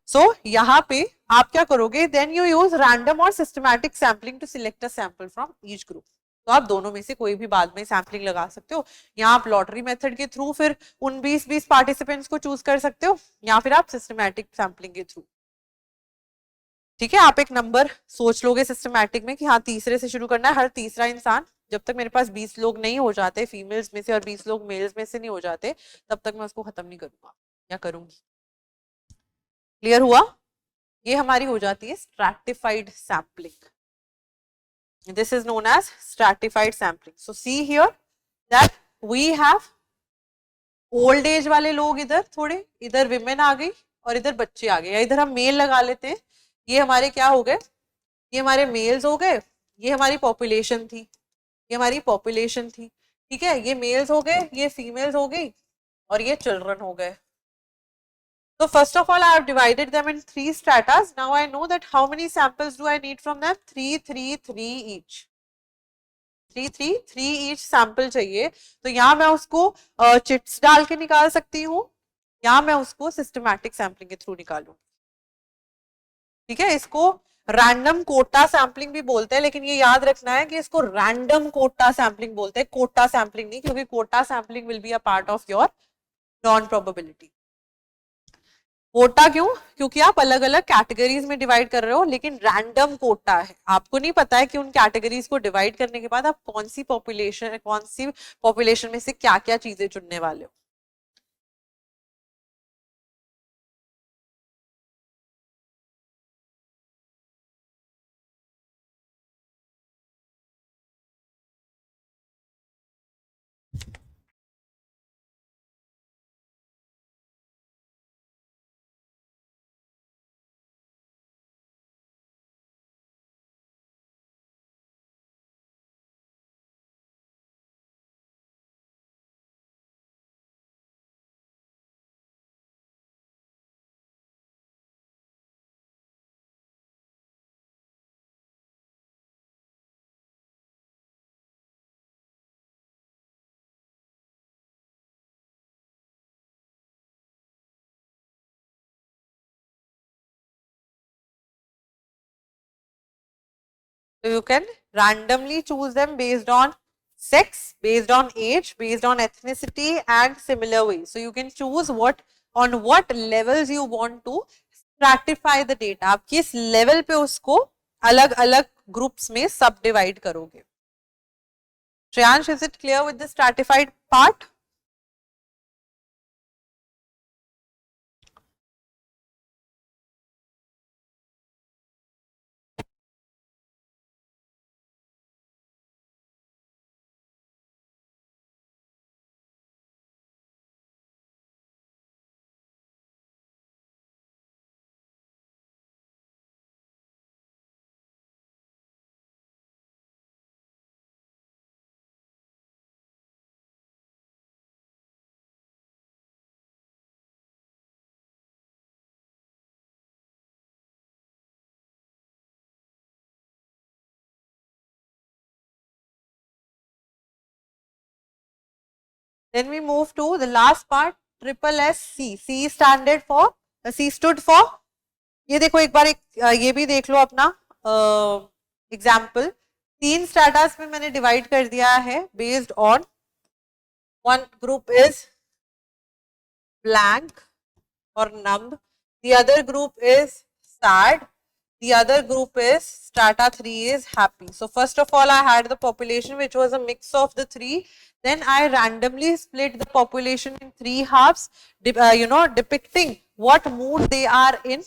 So यहाँ पे आप क्या करोगे? Then you use random or systematic sampling to select a sample from each group. तो आप दोनों में से कोई भी बाद में सैम्पलिंग लगा सकते हो, या आप लॉटरी मेथड के थ्रू फिर उन 20-20 पार्टिसिपेंट्स को चूज कर सकते हो, या फिर आप सिस्टमैटिक सैम्पलिंग के थ्रू। ठीक है, आप एक नंबर सोच लोगे सिस्टमैटिक में कि हाँ तीसरे से शुरू करना है, हर तीसरा इंसान, जब तक मेरे पास 20 लोग नहीं हो जाते फीमेल्स में से और 20 लोग मेल्स में से नहीं हो जाते, तब तक मैं उसको खत्म नहीं करूंगा या करूंगी। क्लियर हुआ? ये हमारी हो जाती है stratified sampling. This is known as stratified sampling. So see here that we have old age वाले लोग इधर थोड़े, इधर विमेन आ गई और इधर बच्चे आ गए, या इधर हम मेल लगा लेते हैं। ये हमारे क्या हो गए? ये हमारे मेल्स हो गए, ये हमारी पॉपुलेशन थी, ये हमारी पॉपुलेशन थी। ठीक है, ये मेल्स हो गए, ये फीमेल्स हो गई और ये चिल्ड्रन हो गए। So first of all, I have divided them in 3 stratas. Now I know that how many samples do I need from them? 3, 3, 3 each. 3, 3, 3 each sample चाहिए। तो यहाँ मैं उसको चिट्स डाल के निकाल सकती हूँ, या मैं उसको सिस्टमैटिक सैम्पलिंग के थ्रू निकालूंगी। ठीक है, इसको रैंडम कोटा सैम्पलिंग भी बोलते हैं, लेकिन ये याद रखना है कि इसको रैंडम कोटा सैम्पलिंग बोलते हैं, कोटा सैम्पलिंग नहीं, क्योंकि quota sampling will be a part of your non probability. Quota क्यों? क्योंकि आप अलग अलग कैटेगरीज में डिवाइड कर रहे हो, लेकिन रैंडम कोटा है, आपको नहीं पता है कि उन कैटेगरीज को डिवाइड करने के बाद आप कौन सी पॉपुलेशन में से क्या क्या चीजें चुनने वाले हो। So you can randomly choose them based on sex, based on age, based on ethnicity and similar ways. So you can choose on what levels you want to stratify the data. आप किस level पे उसको अलग अलग groups में subdivide करोगे. Shreyansh, is it clear with the stratified part? Then we move to the last part, triple SC. C standard for, C stood for, ये देखो एक बार ये भी देख लो अपना एग्जाम्पल. 3 स्ट्रैटास में मैंने डिवाइड कर दिया है based on, one group is blank or numb, the other group is sad, the other group is strata 3 is happy. So first of all I had the population which was a mix of the 3. Then I randomly split the population in 3 halves, depicting what mood they are in.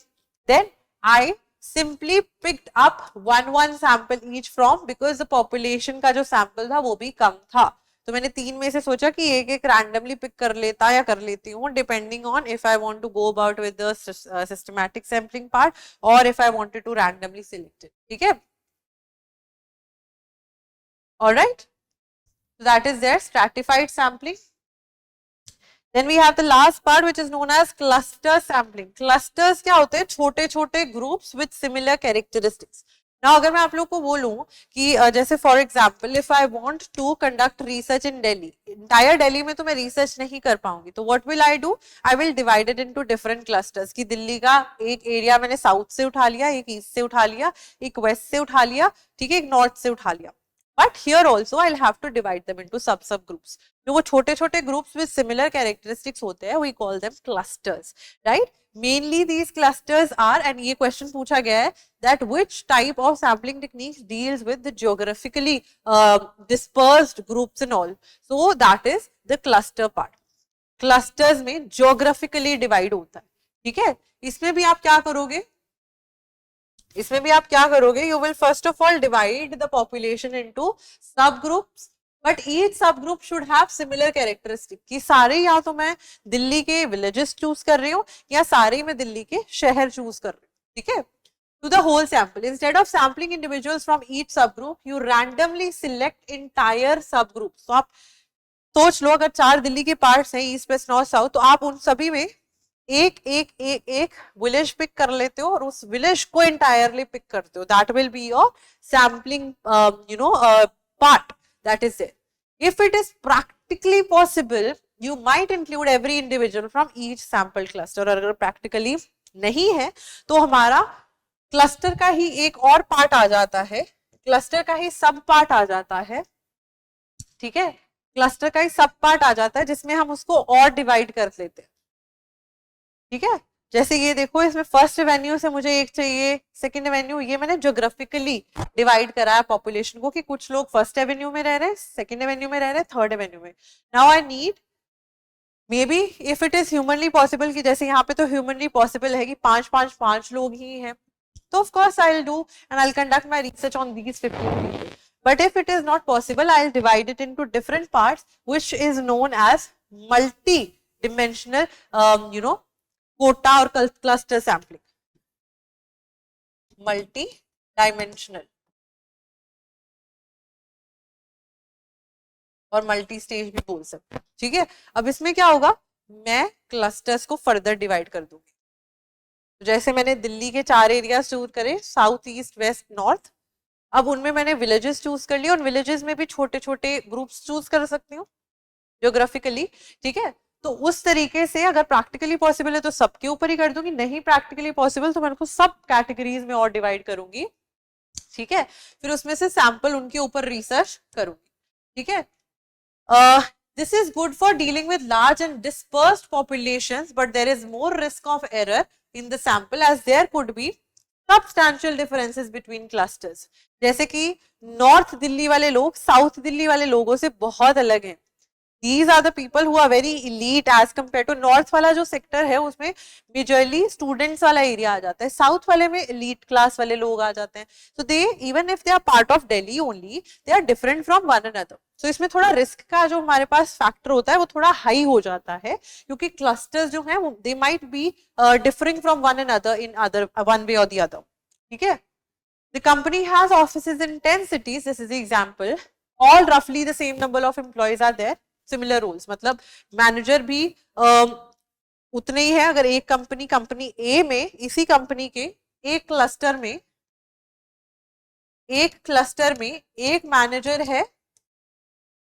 Then I simply picked up one sample each from, because the population का जो sample था वो भी कम था. तो मैंने 3 में से सोचा कि एक एक रैंडमली पिक कर लेता या कर लेती हूँ, depending on if I want to go about with the systematic sampling part और if I wanted to randomly select it. ठीक है, alright. So that is their stratified sampling. Then we have the last part which is known as cluster sampling. Clusters क्या होते हैं? छोटे छोटे groups with similar characteristics. Now अगर मैं आप लोग को बोलूं कि जैसे for example if I want to conduct research in Delhi, entire Delhi में तो मैं research नहीं कर पाऊंगी, तो what will I do? I will divide it into different clusters. कि दिल्ली का एक area मैंने south से उठा लिया, एक east से उठा लिया, एक west से उठा लिया, ठीक है, एक north से उठा लिया. But here also I'll have to divide them into subgroups. जो वो छोटे छोटे groups with similar characteristics होते हैं, we call them clusters, right? Mainly these clusters are, and ये question पूछा गया है, that which type of sampling techniques deals with the geographically dispersed groups and all. So that is the cluster part. Clusters में geographically divide होता है, ठीक है. इसमें भी आप क्या करोगे? इसमें भी आप क्या करोगे? You will first of all divide the population into sub groups, but each sub group should have similar characteristic. कि सारे या तो मैं दिल्ली के विलेजेस चूज कर रही हूँ या सारे मैं दिल्ली के शहर चूज कर रही हूँ. ठीक है, to the whole sample. Instead of sampling individuals from each subgroup, you randomly select entire subgroups. तो आप सोच लो अगर 4 दिल्ली के पार्ट्स हैं, ईस्ट वेस्ट नॉर्थ साउथ, तो आप उन सभी में एक एक एक एक विलेज पिक कर लेते हो और उस विलेज को एंटायरली पिक करते हो. That will be your sampling part that is there. If it is practically possible you might include every individual from each sample cluster. और अगर प्रैक्टिकली नहीं है तो हमारा क्लस्टर का ही एक और पार्ट आ जाता है, क्लस्टर का ही सब पार्ट आ जाता है. ठीक है, क्लस्टर का ही सब पार्ट आ जाता है जिसमें हम उसको और डिवाइड कर लेते हैं. ठीक है, जैसे ये देखो इसमें फर्स्ट एवेन्यू से मुझे एक चाहिए, सेकंड एवेन्यू, ये मैंने ज्योग्राफिकली डिवाइड करा है पॉपुलेशन को कि कुछ लोग फर्स्ट एवेन्यू में रह रहे हैं, सेकंड एवेन्यू में रह रहे हैं, थर्ड एवेन्यू में. Now I need may be if it is humanly possible, कि जैसे यहाँ पे तो ह्यूमनली पॉसिबल है कि 5 लोग ही हैं, तो of course I will do and I will conduct my research on these 50 people. But if it is not possible, I'll divide it into different parts, which is known as multi-dimensional, quota or cluster sampling. Multi-dimensional और multi stage भी बोल सकते हैं. ठीक है, अब इसमें क्या होगा, मैं क्लस्टर्स को फर्दर डिवाइड कर दूंगी. तो जैसे मैंने दिल्ली के 4 एरियाज चूज करे, साउथ ईस्ट वेस्ट नॉर्थ, अब उनमें मैंने विलेजेस चूज कर लिए, और विलेजेस में भी छोटे छोटे ग्रुप्स चूज कर सकती हूँ ज्योग्राफिकली. ठीक है, तो उस तरीके से अगर प्रैक्टिकली पॉसिबल है तो सबके ऊपर ही कर दूंगी, नहीं प्रैक्टिकली पॉसिबल तो मैं उनको सब कैटेगरीज में और डिवाइड करूंगी ठीक है, फिर उसमें से सैंपल उनके ऊपर रिसर्च करूंगी, ठीक है। This is good for dealing with large and dispersed populations, but there is more risk of error in the sample as there could be substantial differences between clusters. जैसे कि नॉर्थ दिल्ली वाले लोग south Delhi वाले लोगों से बहुत अलग हैं। These are the people who are very elite as compared to north वाला जो सेक्टर है उसमें मेजरली स्टूडेंट्स वाला एरिया आ जाता है, साउथ वाले में elite क्लास वाले लोग आ जाते हैं। So they even if they are part of Delhi only, they are different from one another. So इसमें थोड़ा रिस्क का जो हमारे पास फैक्टर होता है वो थोड़ा हाई हो जाता है, क्योंकि क्लस्टर्स जो हैं they might be differing from one another in other one way और द अदर, ठीक है। The company has offices in 10 cities. This is the example. All roughly the same number of employees are there. Similar roles. मतलब manager भी उतने ही है। अगर एक company ए में इसी कंपनी के एक क्लस्टर में एक मैनेजर है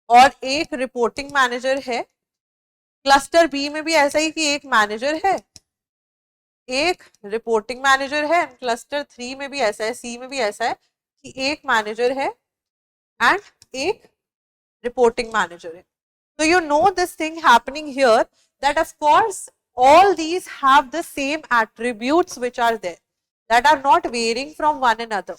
और एक रिपोर्टिंग मैनेजर है। क्लस्टर बी में भी ऐसा ही कि एक मैनेजर है, एक रिपोर्टिंग मैनेजर है। क्लस्टर 3 में भी ऐसा है, सी में भी ऐसा है कि एक मैनेजर है एंड एक रिपोर्टिंग मैनेजर है। So you know this thing happening here that of course all these have the same attributes which are there that are not varying from one another.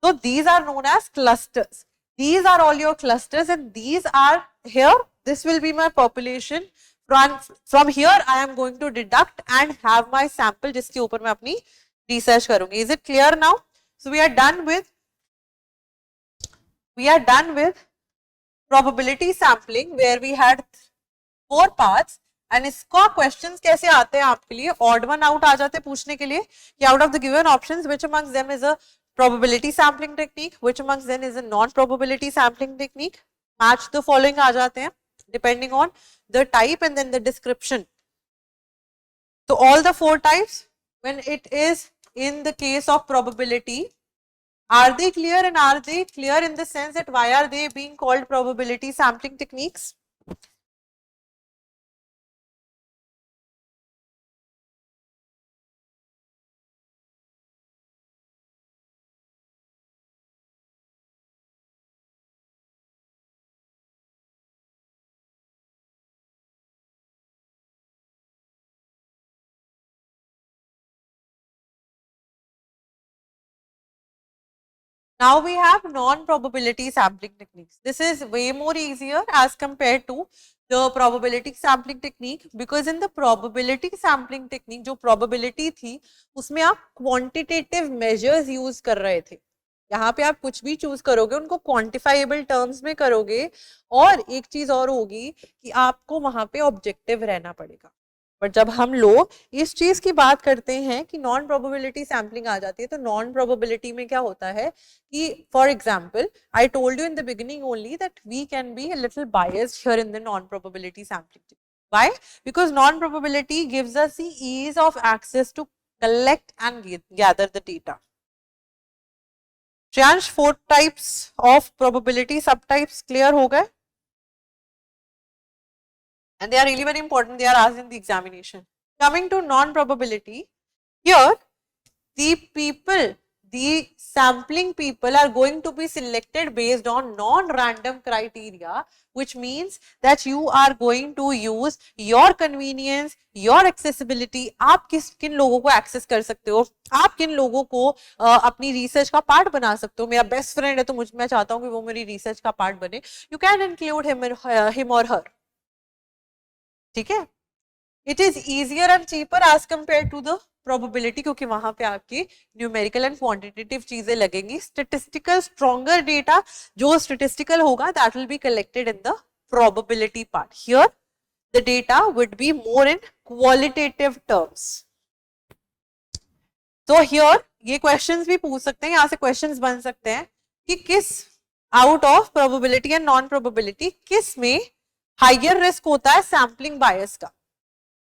So these are known as clusters. These are all your clusters and these are here. This will be my population. From here I am going to deduct and have my sample जिसके ऊपर मैं अपनी research करूंगी. Is it clear now? So we are done with probability sampling where we had 4 parts and इसका questions कैसे आते हैं आपके लिए, odd one out आ जाते हैं पूछने के लिए कि out of the given options which amongst them is a probability sampling technique, which amongst them is a non probability sampling technique. Match the following आ जाते हैं depending on the type and then the description. So all the 4 types, when it is in the case of probability, are they clear, and are they clear in the sense that why are they being called probability sampling techniques? Now we have non-probability sampling techniques. This is way more easier as compared to the probability sampling technique, because in the probability sampling technique जो probability थी उसमें आप quantitative measures use कर रहे थे। यहाँ पे आप कुछ भी चूज करोगे उनको क्वांटिफाइबल टर्म्स में करोगे, और एक चीज और होगी कि आपको वहां पे ऑब्जेक्टिव रहना पड़ेगा। बट जब हम लोग इस चीज की बात करते हैं कि नॉन प्रोबेबिलिटी सैम्पलिंग आ जाती है, तो नॉन प्रोबेबिलिटी में क्या होता है कि for example I told you in the beginning only that we can be a little biased here in the non probability sampling. Why? Because non probability gives us the ease of access to collect and gather the data. Shreyansh, 4 types of probability subtypes clear हो गए? And they are really very important. They are asked in the examination. Coming to non-probability, here the sampling people are going to be selected based on non-random criteria, which means that you are going to use your convenience, your accessibility. आप किन लोगों को access कर सकते हो, आप किन लोगों को अपनी research का part बना सकते हो। मेरा best friend है तो मैं चाहता हूँ कि वो मेरी research का part बने। You can include him or her. ठीक है, it is easier and cheaper as compare to the probability, क्योंकि वहां पे आपकी न्यूमेरिकल एंड क्वांटिटेटिव चीजें लगेंगी। स्टेटिस्टिकल स्ट्रॉन्गर डेटा जो स्टेटिस्टिकल होगा that will be collected in the probability part. Here the data would be more in qualitative terms. तो here ये क्वेश्चंस भी पूछ सकते हैं, यहाँ से क्वेश्चंस बन सकते हैं कि किस out of probability and non probability किस में हाइयर रिस्क होता है सैम्पलिंग बायस का।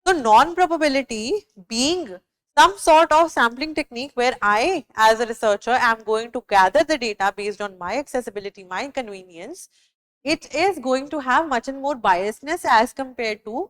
तो non probability being some sort of sampling technique where I as a researcher am going to gather the data based on my accessibility, my convenience, it is going to have much and more biasness as compared to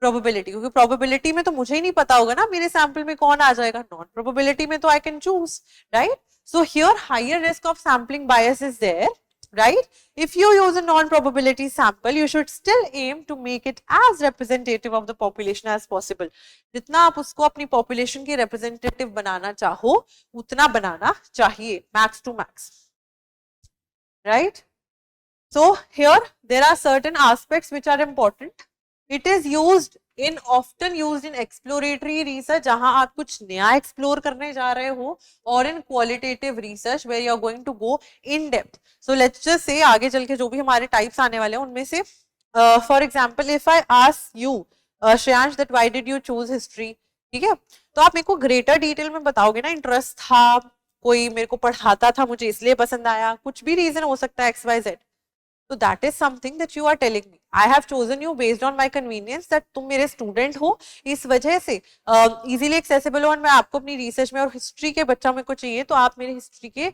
probability, क्योंकि probability में तो मुझे ही नहीं पता होगा ना मेरे sample में कौन आ जाएगा, नॉन प्रोबेबिलिटी में तो I can choose, right? So here higher risk of sampling bias is there, right? If you use a non-probability sample, you should still aim to make it as representative of the population as possible. जितना आप उसको अपनी population की representative बनाना चाहो, उतना बनाना चाहिए, max to max, right? So here there are certain aspects which are important. It is used in often used in exploratory research जहां आप कुछ नया explore करने जा रहे हो, और in qualitative research where you are going to go in depth. So let's just say आगे चल के जो भी हमारे types आने वाले हैं उनमें से for example if I ask you Shreyansh that why did you choose history, ठीक है, तो आप मेरे को greater detail में बताओगे ना, interest था, कोई मेरे को पढ़ाता था मुझे इसलिए पसंद आया, कुछ भी reason हो सकता है XYZ. So that is something that you are telling me. I have chosen you based on my convenience that तुम मेरे student हो, इस वजह से easily accessible हो, और मैं आपको अपनी research में, और history के बच्चा मेरे को चाहिए तो आप मेरे history के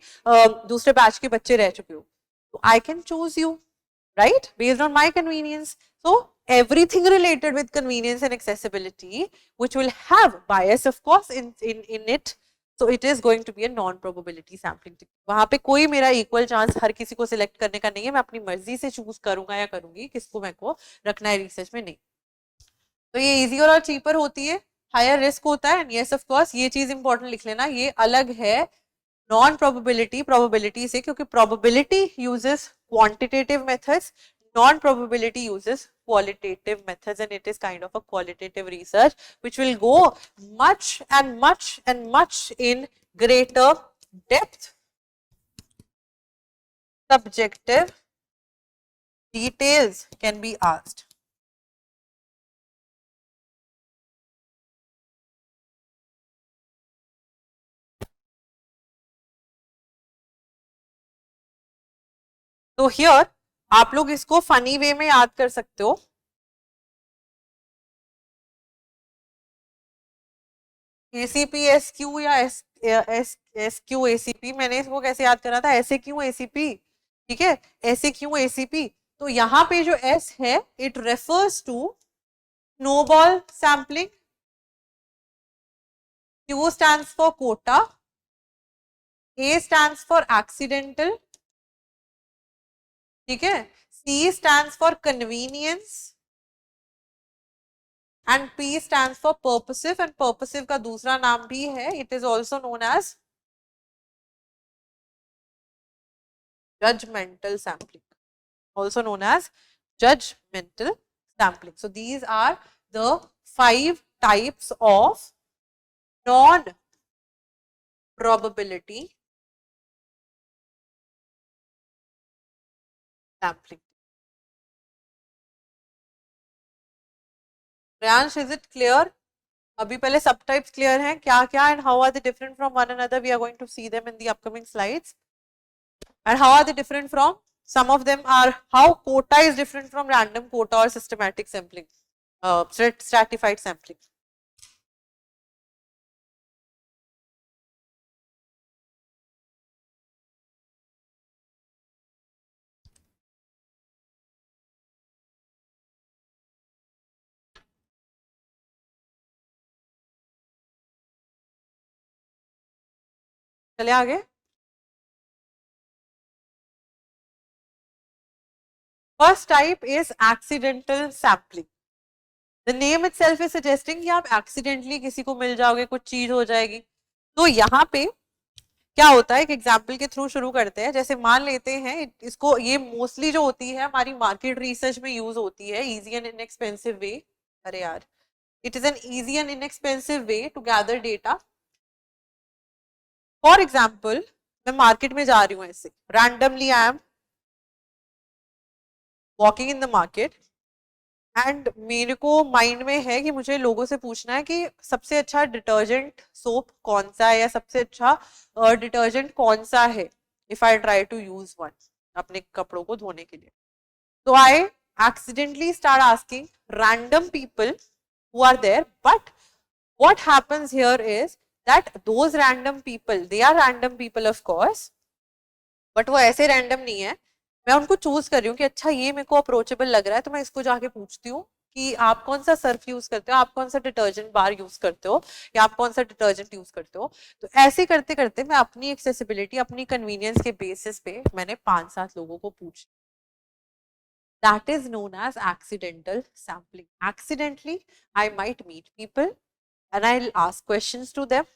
दूसरे batch के बच्चे रह चुके हो, तो I can choose you, right, based on my convenience. So everything related with convenience and accessibility which will have bias of course in it, so it is going to be a non probability sampling. वहां पे कोई मेरा equal chance हर किसी को select करने का नहीं है, मैं अपनी मर्जी से choose करूंगा या करूंगी किसको मेरे को रखना है research में, नहीं. तो ये easier और cheaper होती है, higher risk होता है, yes of course, ये चीज important लिख लेना, ये अलग है non probability probability से, क्योंकि probability uses quantitative methods, non probability uses qualitative methods, and it is kind of a qualitative research which will go much and much and much in greater depth, subjective details can be asked. तो here आप लोग इसको funny way में याद कर सकते हो. ACP SQ या एसक्यू एसीपी, मैंने इसको कैसे याद करा था, ऐसे क्यों एसीपी, ठीक है, ऐसे क्यों एसीपी. तो यहाँ पे जो एस है it refers to snowball sampling, Q stands for quota, A stands for accidental, ठीक है, C stands for convenience, and P stands for purposive, and purposive का दूसरा नाम भी है, it is also known as judgmental sampling, also known as judgmental sampling. So these are the 5 types of non-probability sampling. Priyansh, is it clear? अभी पहले सब types clear हैं क्या क्या, and how are they different from one another? We are going to see them in the upcoming slides. And how are they different from? Some of them are how quota is different from random quota or systematic sampling, stratified sampling. चले आगे. First type is accidental sampling. The name itself is suggesting कि आप accidentally किसी को मिल जाओगे, कुछ चीज हो जाएगी. तो यहाँ पे क्या होता है, एक एग्जाम्पल के थ्रू शुरू करते हैं. जैसे मान लेते हैं इसको, ये मोस्टली जो होती है हमारी मार्केट रिसर्च में यूज होती है, इजी एंड इनएक्सपेंसिव वे. अरे यार, it is an easy and inexpensive way to gather data. For example मैं मार्केट में जा रही हूँ, ऐसे randomly I am walking in the market, and मेरे को माइंड में है कि मुझे लोगों से पूछना है कि सबसे अच्छा डिटर्जेंट सोप कौन सा है, या सबसे अच्छा डिटर्जेंट कौन सा है if I try to use one अपने कपड़ों को धोने के लिए. तो आई accidentally start asking random people who are there, but what happens here is that those random people, they are random people of course, but वो ऐसे random नहीं है. मैं उनको चूज कर रही हूँ कि अच्छा ये मेरे को अप्रोचेबल लग रहा है तो मैं इसको जाके पूछती हूँ कि आप कौन सा सर्फ यूज करते हो, आप कौन सा डिटर्जेंट बार यूज करते हो, या आप कौन सा डिटर्जेंट यूज करते हो। तो ऐसे करते करते मैं अपनी एक्सेसिबिलिटी, अपनी कन्वीनियंस के बेसिस पे मैंने 5-7 लोगों को पूछ। That is known as accidental sampling. Accidentally, I might meet people and I'll ask questions to them.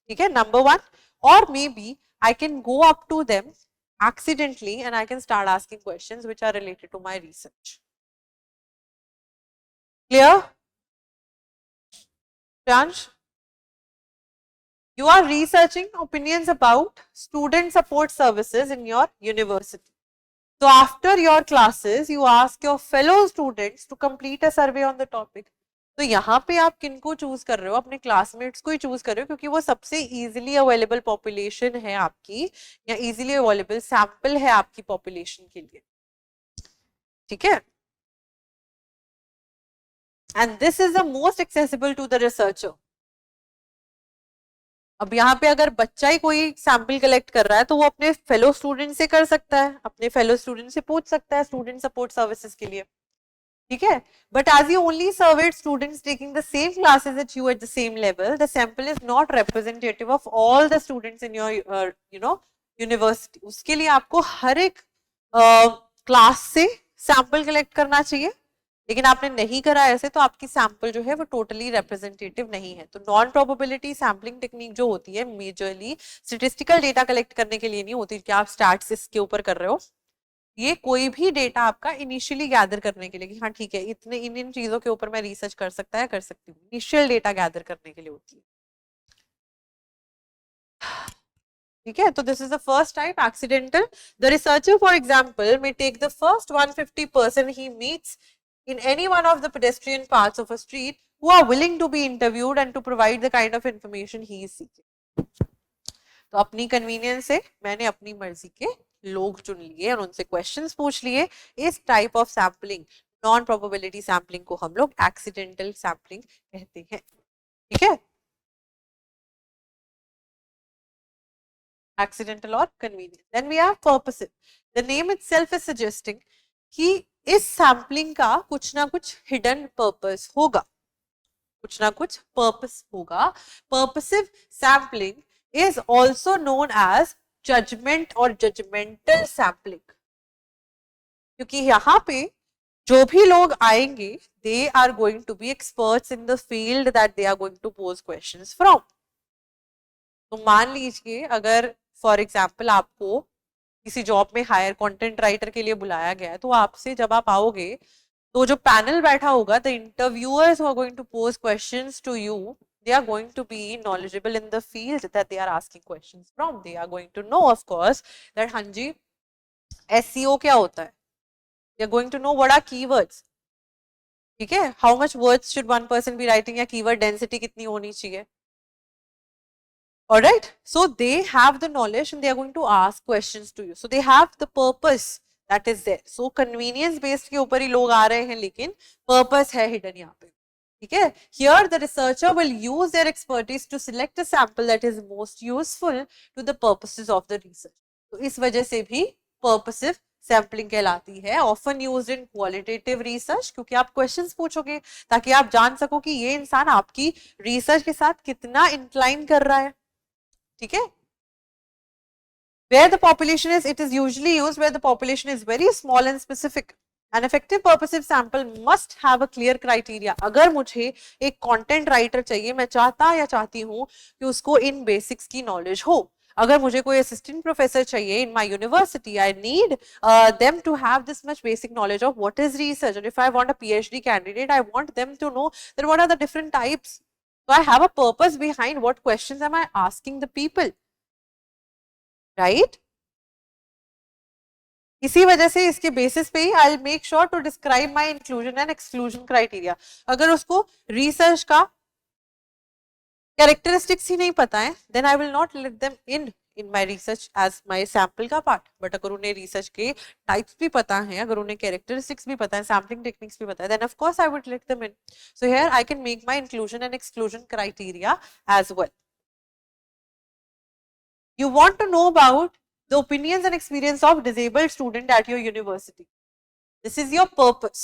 Okay, number one, or maybe I can go up to them accidentally and I can start asking questions which are related to my research. Clear? Pransh? You are researching opinions about student support services in your university. So after your classes, you ask your fellow students to complete a survey on the topic. तो यहाँ पे आप किनको choose कर रहे हो, अपने classmates को ही चूज कर रहे हो, क्योंकि वो सबसे इजीली अवेलेबल पॉपुलेशन है आपकी, या इजीली अवेलेबल सैंपल है आपकी पॉपुलेशन के लिए, ठीक है। And this is the most accessible to the researcher. अब यहाँ पे अगर बच्चा ही कोई सैंपल कलेक्ट कर रहा है तो वो अपने फेलो स्टूडेंट से कर सकता है, अपने फेलो स्टूडेंट से पूछ सकता है स्टूडेंट सपोर्ट सर्विसेज के लिए, ठीक है। But as you only surveyed students taking the same classes at you at the same level, the sample is not representative of all the students in your university. उसके लिए आपको हर एक class से sample collect करना चाहिए, लेकिन आपने नहीं करा ऐसे तो आपकी सैंपल जो है वो टोटली रिप्रेजेंटेटिव नहीं है। तो नॉन प्रोबेबिलिटी सैम्पलिंग टेक्निक जो होती है मेजरली स्टैटिस्टिकल डेटा कलेक्ट करने के लिए नहीं होती कि आप स्टैट्स के ऊपर कर रहे हो, ये कोई भी डेटा आपका इनिशियली गैदर करने के लिए कि हाँ ठीक है इतने इन चीजों के ऊपर मैं रिसर्च कर सकता है, कर सकती हूँ, इनिशियल डेटा गैदर करने के लिए होती है, ठीक है। तो this is the first type, accidental. The researcher for example may take the first 150 person he meets in any one of the pedestrian parts of a street who are willing to be interviewed and to provide the kind of information he is seeking. तो अपनी convenience से मैंने अपनी मर्जी के लोग चुन लिए और उनसे क्वेश्चंस पूछ लिए। इस type of sampling, non probability sampling को हम लोग एक्सीडेंटल सैम्पलिंग कहते हैं, ठीक है। एक्सीडेंटल और convenient. Then we have purposive. The name itself is suggesting कि इस सैम्पलिंग का कुछ ना कुछ हिडन पर्पस होगा, कुछ ना कुछ पर्पस होगा। Purposive sampling is also known as judgment or judgmental sampling, क्योंकि यहाँ पे जो भी लोग आएंगे they are going to be experts in the field that they are going to pose questions from. तो मान लीजिए अगर फॉर एग्जाम्पल आपको किसी जॉब में हायर कंटेंट राइटर के लिए बुलाया गया है, तो आपसे जब आप आओगे तो जो पैनल बैठा होगा, the interviewers who are going to pose questions to you, they are going to be knowledgeable in the field that they are asking questions from. They are going to know, of course, that हाँ जी SEO क्या होता है, they are going to know what are keywords, ठीक है, how much words should one person be writing, या keyword density कितनी होनी चाहिए, alright, so they have the knowledge and they are going to ask questions to you, so they have the purpose that is there. So convenience based के ऊपर ही लोग आ रहे हैं, लेकिन purpose है hidden यहाँ पे, ठीक है। Here the researcher will use their expertise to select a sample that is most useful to the purposes of the research. तो इस वजह से भी purposive सैम्पलिंग कहलाती है, often used in qualitative research, क्योंकि आप क्वेश्चंस पूछोगे ताकि आप जान सको कि ये इंसान आपकी रिसर्च के साथ कितना इंक्लाइन कर रहा है, ठीक है। Where the population is, it is usually used where the population is very small and specific. An effective purposive sample must have a clear criteria. अगर मुझे एक content writer चाहिए, मैं चाहता या चाहती हूँ कि उसको इन basics की knowledge हो। अगर मुझे कोई assistant professor चाहिए in my university, I need them to have this much basic knowledge of what is research. And if I want a PhD candidate, I want them to know that what are the different types. So I have a purpose behind what questions am I asking the people, right? इसी वजह से इसके basis पे ही I will make sure to describe my inclusion and exclusion criteria. अगर उसको research का characteristics ही नहीं पता है, then I will not let them in my research as my sample का पार्ट। बट अगर उन्हें रिसर्च के टाइप्स भी पता है, अगर उन्हें कैरेक्टरिस्टिक्स भी पता है, सैम्पलिंग टेक्निक्स भी पता है, then of course I would let them in. So here I can make my inclusion and exclusion criteria as well. You want to know about the opinions and experience of disabled student at your university. This is your purpose.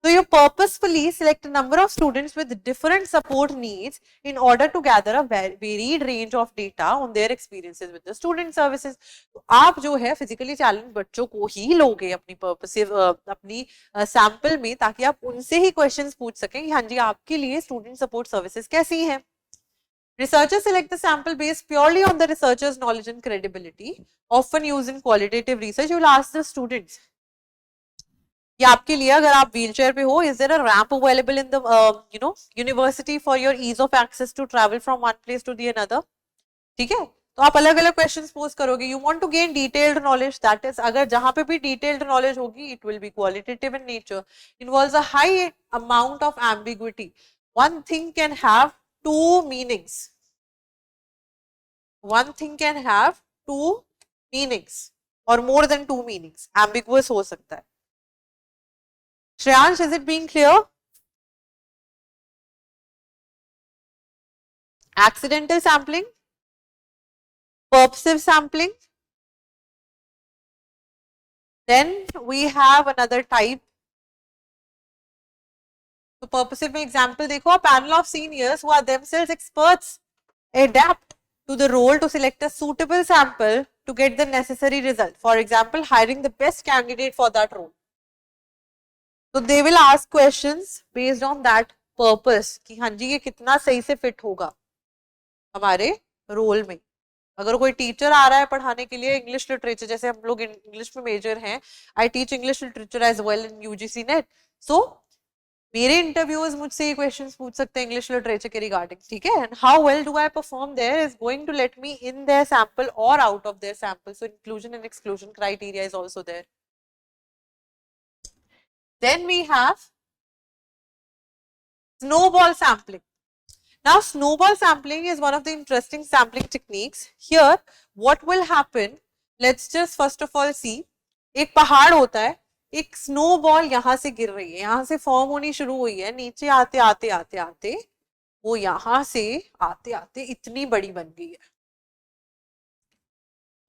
So you purposefully select a number of students with different support needs in order to gather a varied range of data on their experiences with the student services. तो आप जो है physically challenged बच्चों को ही लोगे अपनी purposive अपनी sample में, ताकि आप उनसे ही questions पूछ सकें कि हाँ जी आपके लिए student support services कैसी हैं. Researchers select the sample based purely on the researcher's knowledge and credibility. Often used in qualitative research, you will ask the students, कि आपके लिए अगर आप व्हीलचेयर पे हो, is there a ramp available in the university for your ease of access to travel from one place to the another? ठीक है, तो आप अलग अलग क्वेश्चंस पोज करोगे. You want to gain detailed knowledge, that is, अगर जहां पे भी डिटेल्ड नॉलेज होगी it will be qualitative in nature, involves a high amount of ambiguity. One thing can have two meanings, one thing can have two meanings or more than two meanings. Ambiguous हो सकता है. Shreyansh, is it being clear? Accidental sampling, purposive sampling. Then we have another type. तो purposive में example देखो, a panel of seniors who are themselves experts adapt to the role to select a suitable sample to get the necessary result. For example, hiring the best candidate for that role. So they will ask questions based on that purpose कि हाँ जी ये कितना सही से fit होगा हमारे role में. अगर कोई टीचर आ रहा है पढ़ाने के लिए इंग्लिश लिटरेचर, जैसे हम लोग इंग्लिश में मेजर हैं, I teach English literature as well in UGC NET, so मेरे इंटरव्यूअर्स मुझसे ये क्वेश्चंस पूछ सकते हैं इंग्लिश लिटरेचर के रिगार्डिंग. ठीक है, and how well do I perform there is going to let me in their sample और out of their sample. So inclusion and exclusion criteria is also there. Then we have snowball sampling. Now snowball sampling is one of the interesting sampling techniques. Here what will happen, let's just first of all see, एक पहाड़ होता है, एक snowball यहाँ से गिर रही है, यहाँ से फॉर्म होनी शुरू हुई है, नीचे आते आते आते आते वो यहाँ से आते आते इतनी बड़ी बन गई है.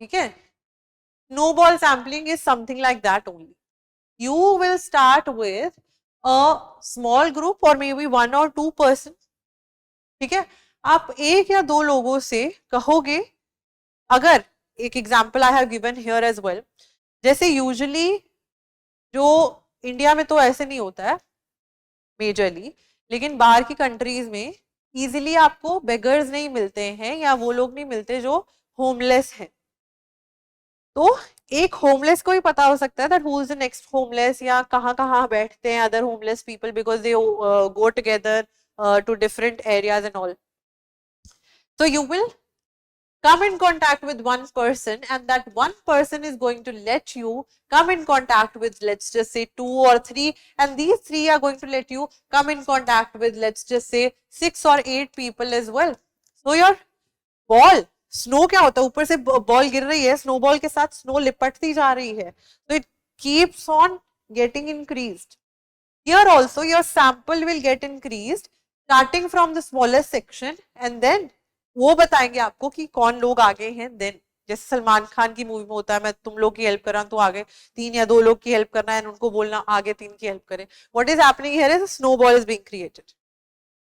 ठीक है, snowball sampling is something like that only. You will start with a small group or maybe one or two person. ठीक है, आप एक या दो लोगों से कहोगे, अगर एक example I have given here as well, जैसे यूजुअली जो इंडिया में तो ऐसे नहीं होता है मेजरली, लेकिन बाहर की कंट्रीज में इजीली आपको बेगर्स नहीं मिलते हैं या वो लोग नहीं मिलते जो होमलेस हैं. तो एक होमलेस को ही पता हो सकता है that who is the next homeless, या कहाँ कहाँ बैठते हैं other homeless people, because they go together to different areas and all. So you will come in contact with one person, and that one person is going to let you come in contact with, let's just say 2 or 3, and these 3 are going to let you come in contact with, let's just say 6 or 8 people as well. So your ball, snow क्या होता है, ऊपर से ball गिर रही है, snow ball के साथ स्नो लिपटती जा रही है, so it keeps on getting increased. Here also your sample will get increased starting from the smallest section, and then वो बताएंगे आपको कि कौन लोग आगे हैं. देन जैसे सलमान खान की मूवी में होता है, मैं तुम लोग की हेल्प कर रहा हूं तो आगे 3 या 2 लोग की हेल्प करना है, उनको बोलना आगे 3 की हेल्प करें. What is happening here is snowball is being created.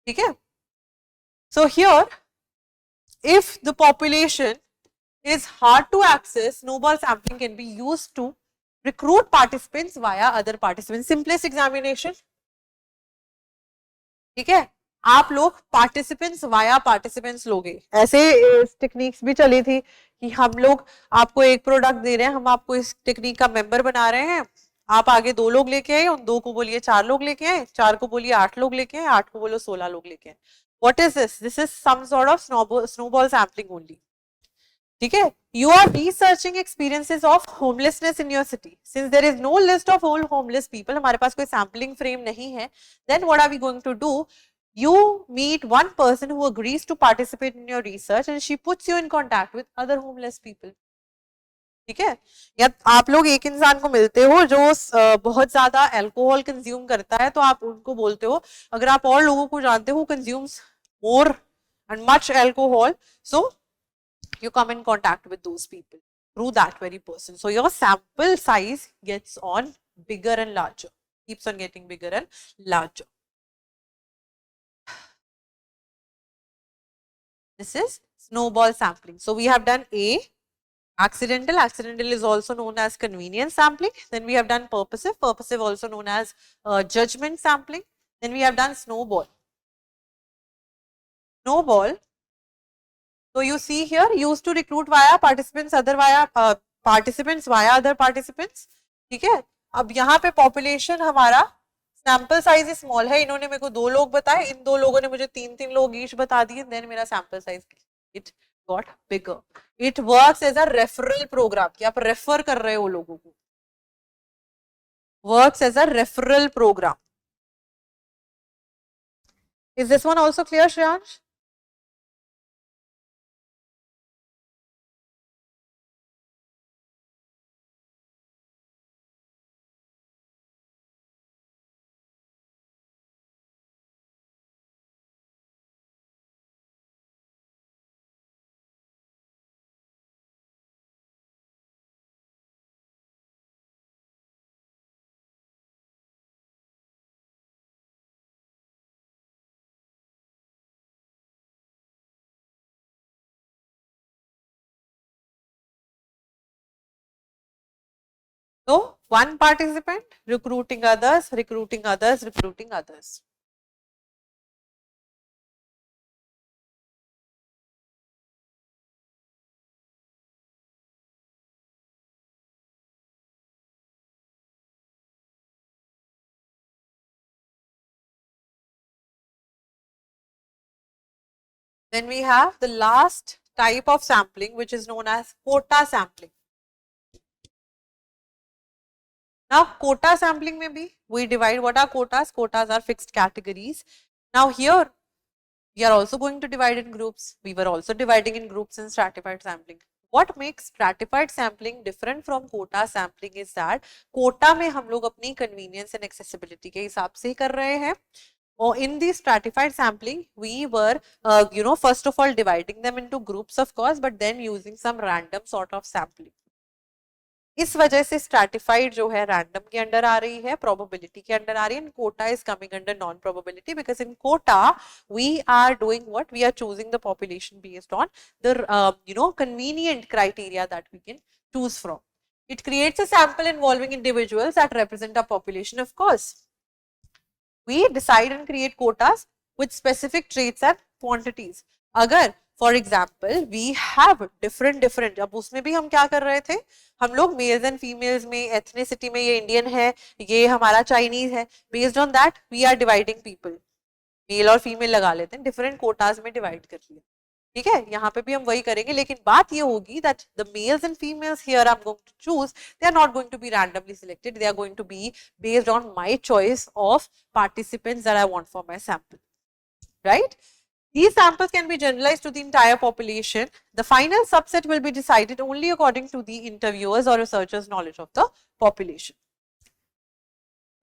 ठीक है, so here if the population is hard to access, snowball sampling can be used to recruit participants via other participants. Simplest examination. ठीक है, आप लोग participants via participants लोगे. ऐसे techniques भी चली थी कि हम लोग आपको एक प्रोडक्ट दे रहे हैं, हम आपको इस टेक्निक का मेंबर बना रहे हैं, आप आगे 2 लोग लेके आए, उन 2 को बोलिए 4 लोग लेके आए, 4 को बोलिए 8 लोग लेके आए, 8 को बोलो 16 लोग लेके आए. What is this? This is some sort of snowball sampling only. ठीक है, you are researching experiences of homelessness in your city. Since there is no list of all homeless people, हमारे पास कोई sampling frame नहीं है, then what are we going to do? You meet one person who agrees to participate in your research and she puts you in contact with other homeless people. ठीक है, या आप लोग एक इंसान को मिलते हो जो बहुत ज्यादा अल्कोहल कंज्यूम करता है, तो आप उनको बोलते हो, अगर आप और लोगों को जानते हो consumes more and much alcohol, so you come in contact with those people through that very person. So your sample size gets on bigger and larger. keeps on getting bigger and larger. This is snowball sampling. So we have done A, accidental. Accidental is also known as convenience sampling. Then we have done purposive. Purposive also known as judgment sampling. Then we have done snowball. Snowball. So you see here, used to recruit via participants, participants via other participants. ठीक है. अब यहाँ पे population हमारा sample size small है. इन्होंने मेरे को 2 लोग बताए, इन 2 लोगों ने मुझे 3-3 लोग ईच बता दिए. Then मेरा sample size it got bigger. It works as a referral program कि आप refer कर रहे हो लोगों को. Works as a referral program. Is this one also clear, Shreyansh? So, one participant recruiting others, recruiting others, recruiting others. Then we have the last type of sampling, which is known as quota sampling. Now, quota sampling may be, we divide what are quotas. Quotas are fixed categories. Now, here we are also going to divide in groups. We were also dividing in groups in stratified sampling. What makes stratified sampling different from quota sampling is that quota में हम लोग अपनी convenience and accessibility के हिसाब से ही कर रहे हैं. Or in the stratified sampling, we were, first of all dividing them into groups of course, but then using some random sort of sampling. इस वजह से stratified जो है random के अंडर आ रही है, probability के अंडर आ रही है, and quota is coming under non-probability because in quota we are doing what? We are choosing the population based on the convenient criteria that we can choose from. It creates a sample involving individuals that represent a population, of course. We decide and create quotas with specific traits and quantities. अगर for example we have different अब उसमें भी हम क्या कर रहे थे, हम लोग मेल्स एंड फीमेल्स में, एथनिसिटी में ये इंडियन है, ये हमारा चाइनीज है, based on that we are dividing people, male और फीमेल लगा लेते हैं, डिफरेंट कोटाज में डिवाइड कर लिया. ठीक है, यहाँ पे भी हम वही करेंगे, लेकिन बात ये होगी that the males and females here I am going to choose, they are not going to be randomly selected, they are going to be based on my choice of participants that I want for my sample, right? These samples can be generalized to the entire population. The final subset will be decided only according to the interviewers or researchers' knowledge of the population.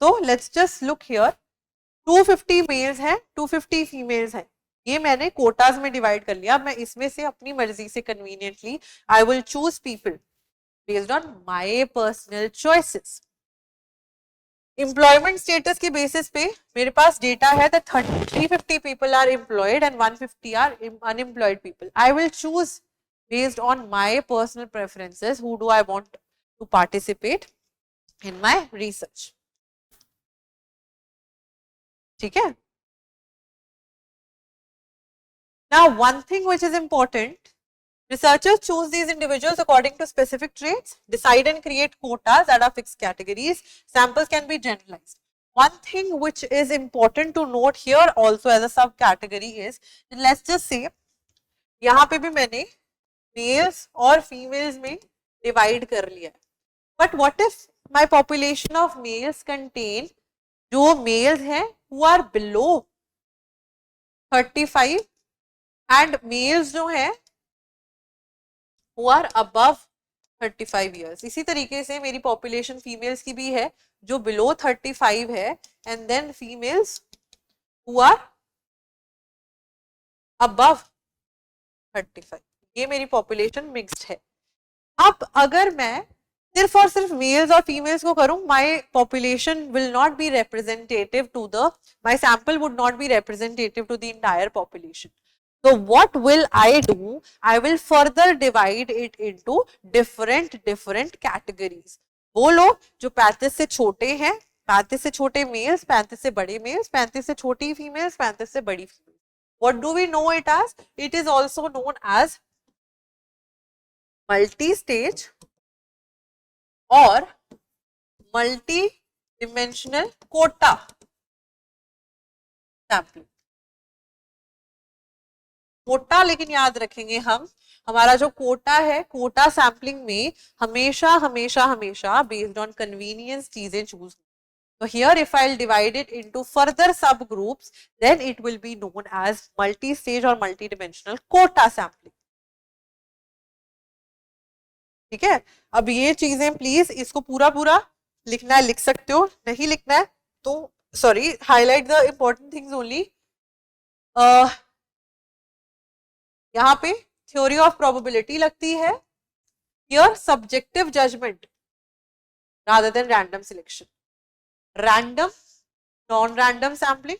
So let's just look here. 250 mails हैं, 250 females हैं, ये मैंने कोटाज में divide कर लिया. मैं इसमें से अपनी मर्जी से conveniently I will choose people based on my personal choices. Employment status के बेसिस पे मेरे पास डेटा है that 350 people are employed and 150 are unemployed people. I will choose based on my personal preferences who do I want to participate in my research. ठीक है. Now, one thing which is important, researchers choose these individuals according to specific traits, decide and create quotas that are fixed categories. Samples can be generalized. One thing which is important to note here also as a subcategory is, let's just say, यहाँ पे भी मैंने males और females में divide कर लिया. But what if my population of males contain जो males हैं who are below 35 and males जो है who are above 35 years. इसी तरीके से मेरी population females की भी है जो below 35 है and then females who are above 35. ये मेरी population mixed है. अब अगर मैं सिर्फ और सिर्फ मेल्स और फीमेल्स को करूं, my population will not be representative to the, my sample would not be representative to the entire population. So what will I do? I will further divide it into different categories. वो लोग जो 35 से छोटे हैं, 35 से छोटे mails, 35 से बड़े मेल्स, 35 से छोटी फीमेल्स, 35 से बड़ी females. What do we know it as? It is also known as multi-stage और multi dimensional quota sampling. Quota लेकिन याद रखेंगे हम, हमारा जो कोटा है, कोटा सैम्पलिंग में हमेशा हमेशा हमेशा बेस्ड ऑन कन्वीनियंस चीजें choose. So here if I'll divide it into further subgroups, then it will be known as multi-stage or multi-dimensional quota sampling. ठीक है. अब ये चीजें प्लीज इसको पूरा पूरा लिखना है, लिख सकते हो, नहीं लिखना है तो sorry, highlight the important things only. यहाँ पे थ्योरी ऑफ प्रोबेबिलिटी लगती है, here subjective judgement rather than random selection. Random, non-random sampling,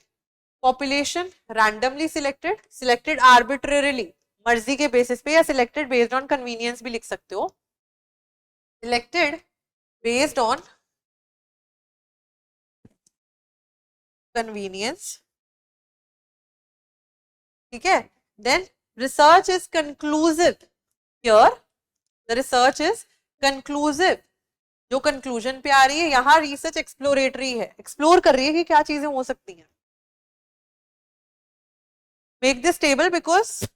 population randomly selected, selected arbitrarily, मर्जी के बेसिस पे, या selected based on convenience भी लिख सकते हो, selected based on convenience. ठीक है. Then research is conclusive. Here the research is conclusive. जो कंक्लूजन पे आ रही है, यहाँ रिसर्च एक्सप्लोरेटरी है, एक्सप्लोर कर रही है कि क्या चीजें हो सकती हैं. Make this table because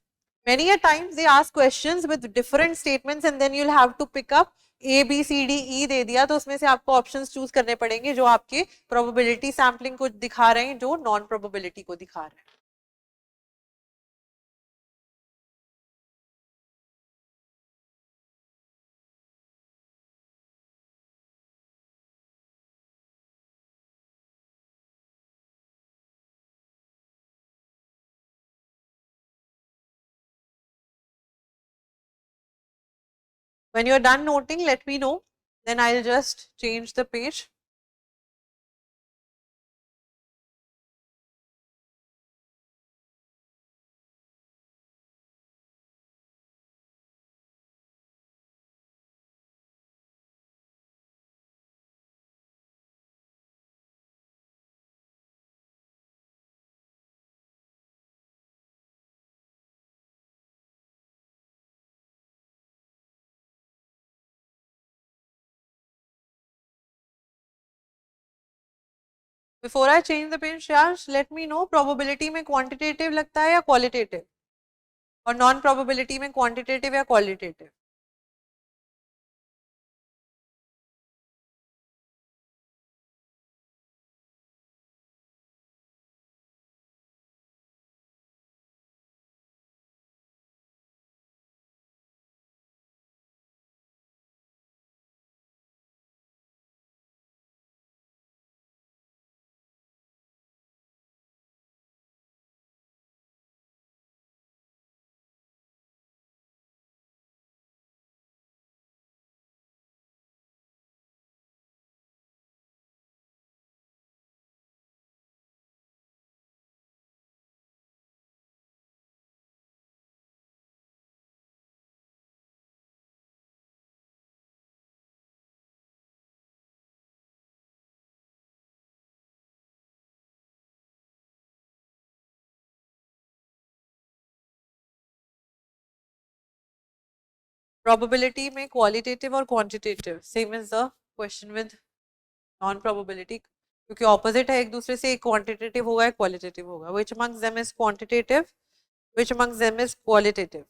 many a times they ask questions with different statements and then you'll have to pick up A, B, C, D, E दे दिया तो उसमें से आपको ऑप्शंस चूज करने पड़ेंगे जो आपके प्रोबेबिलिटी सैम्पलिंग को दिखा रहे हैं, जो नॉन प्रोबेबिलिटी को दिखा रहे हैं. When you're done noting, let me know. Then I'll just change the page. Before I change the page, Yash, let me know probability में quantitative लगता है या qualitative, और non probability में quantitative या qualitative. Probability में qualitative और quantitative same is the question with non probability, क्योंकि opposite है एक दूसरे से, एक quantitative होगा एक qualitative होगा. Which amongst them is quantitative? Which amongst them is qualitative?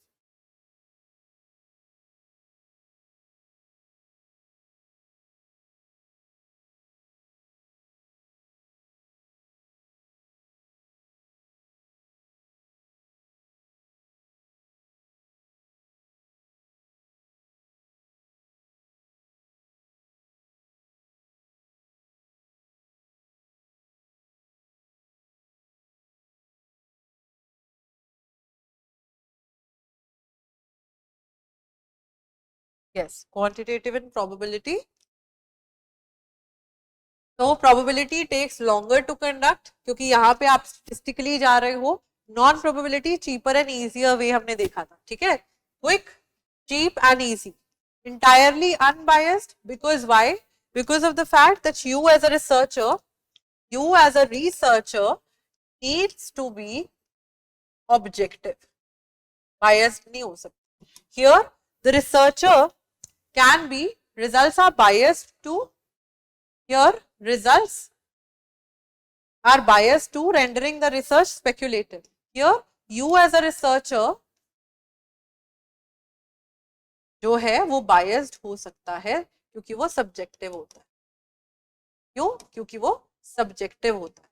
Yes, quantitative and probability. तो probability takes longer to conduct, क्योंकि यहाँ पे आप स्टेटिस्टिकली जा रहे हो. Non probability cheaper and easier way हमने देखा था, ठीक है. Quick, cheap and easy. entirely unbiased, because why? Because of the fact that you as a researcher needs to be objective. Biased नहीं हो सकता. Here the researcher can be, results are biased to, here results are biased to rendering the research speculative. Here you as a researcher जो है वो biased हो सकता है क्योंकि वो subjective होता है. क्यों? क्योंकि वो subjective होता है.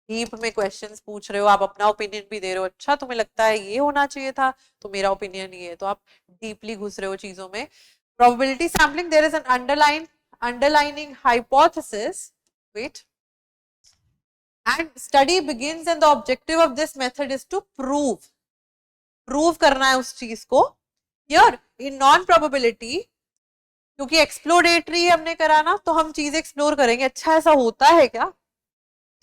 डीप में क्वेश्चंस पूछ रहे हो, आप अपना ओपिनियन भी दे रहे हो, अच्छा तुम्हें लगता है ये होना चाहिए था तो मेरा ओपिनियन ये है, तो आप डीपली घुस रहे हो चीजों में. Probability sampling, there is an underlining hypothesis, wait, and study begins and the objective of this method is to prove करना है उस चीज को. Here in non probability, क्योंकि एक्सप्लोरेटरी हमने करा ना, तो हम चीज एक्सप्लोर करेंगे, अच्छा ऐसा होता है क्या,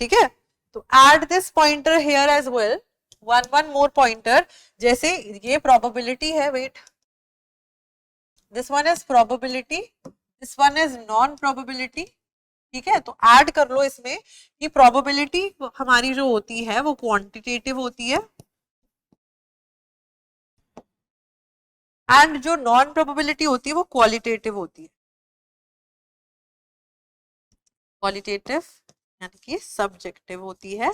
ठीक है. तो add this pointer here as well, one more pointer. जैसे ये probability है, wait, this one is probability, this one is non probability, ठीक है. तो ऐड कर लो इसमें कि probability हमारी जो होती है वो quantitative होती है, एंड जो नॉन प्रोबेबिलिटी होती है वो क्वालिटेटिव होती है. क्वालिटेटिव यानी कि सब्जेक्टिव होती है,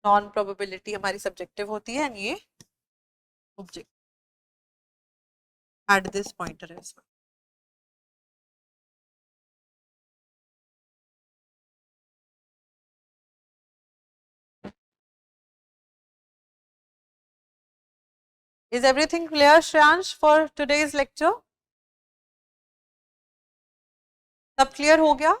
नॉन प्रोबेबिलिटी हमारी सब्जेक्टिव होती है, एंड ये object. At this pointer as well. Is everything clear, Shreyansh, for today's lecture? सब क्लियर हो गया?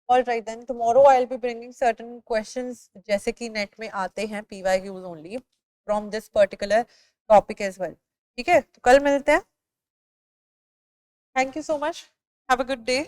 All right, then tomorrow I'll be bringing certain questions जैसे कि नेट में आते हैं, PYQs only from this particular topic as well. ठीक है, तो कल मिलते हैं. Thank you so much. Have a good day.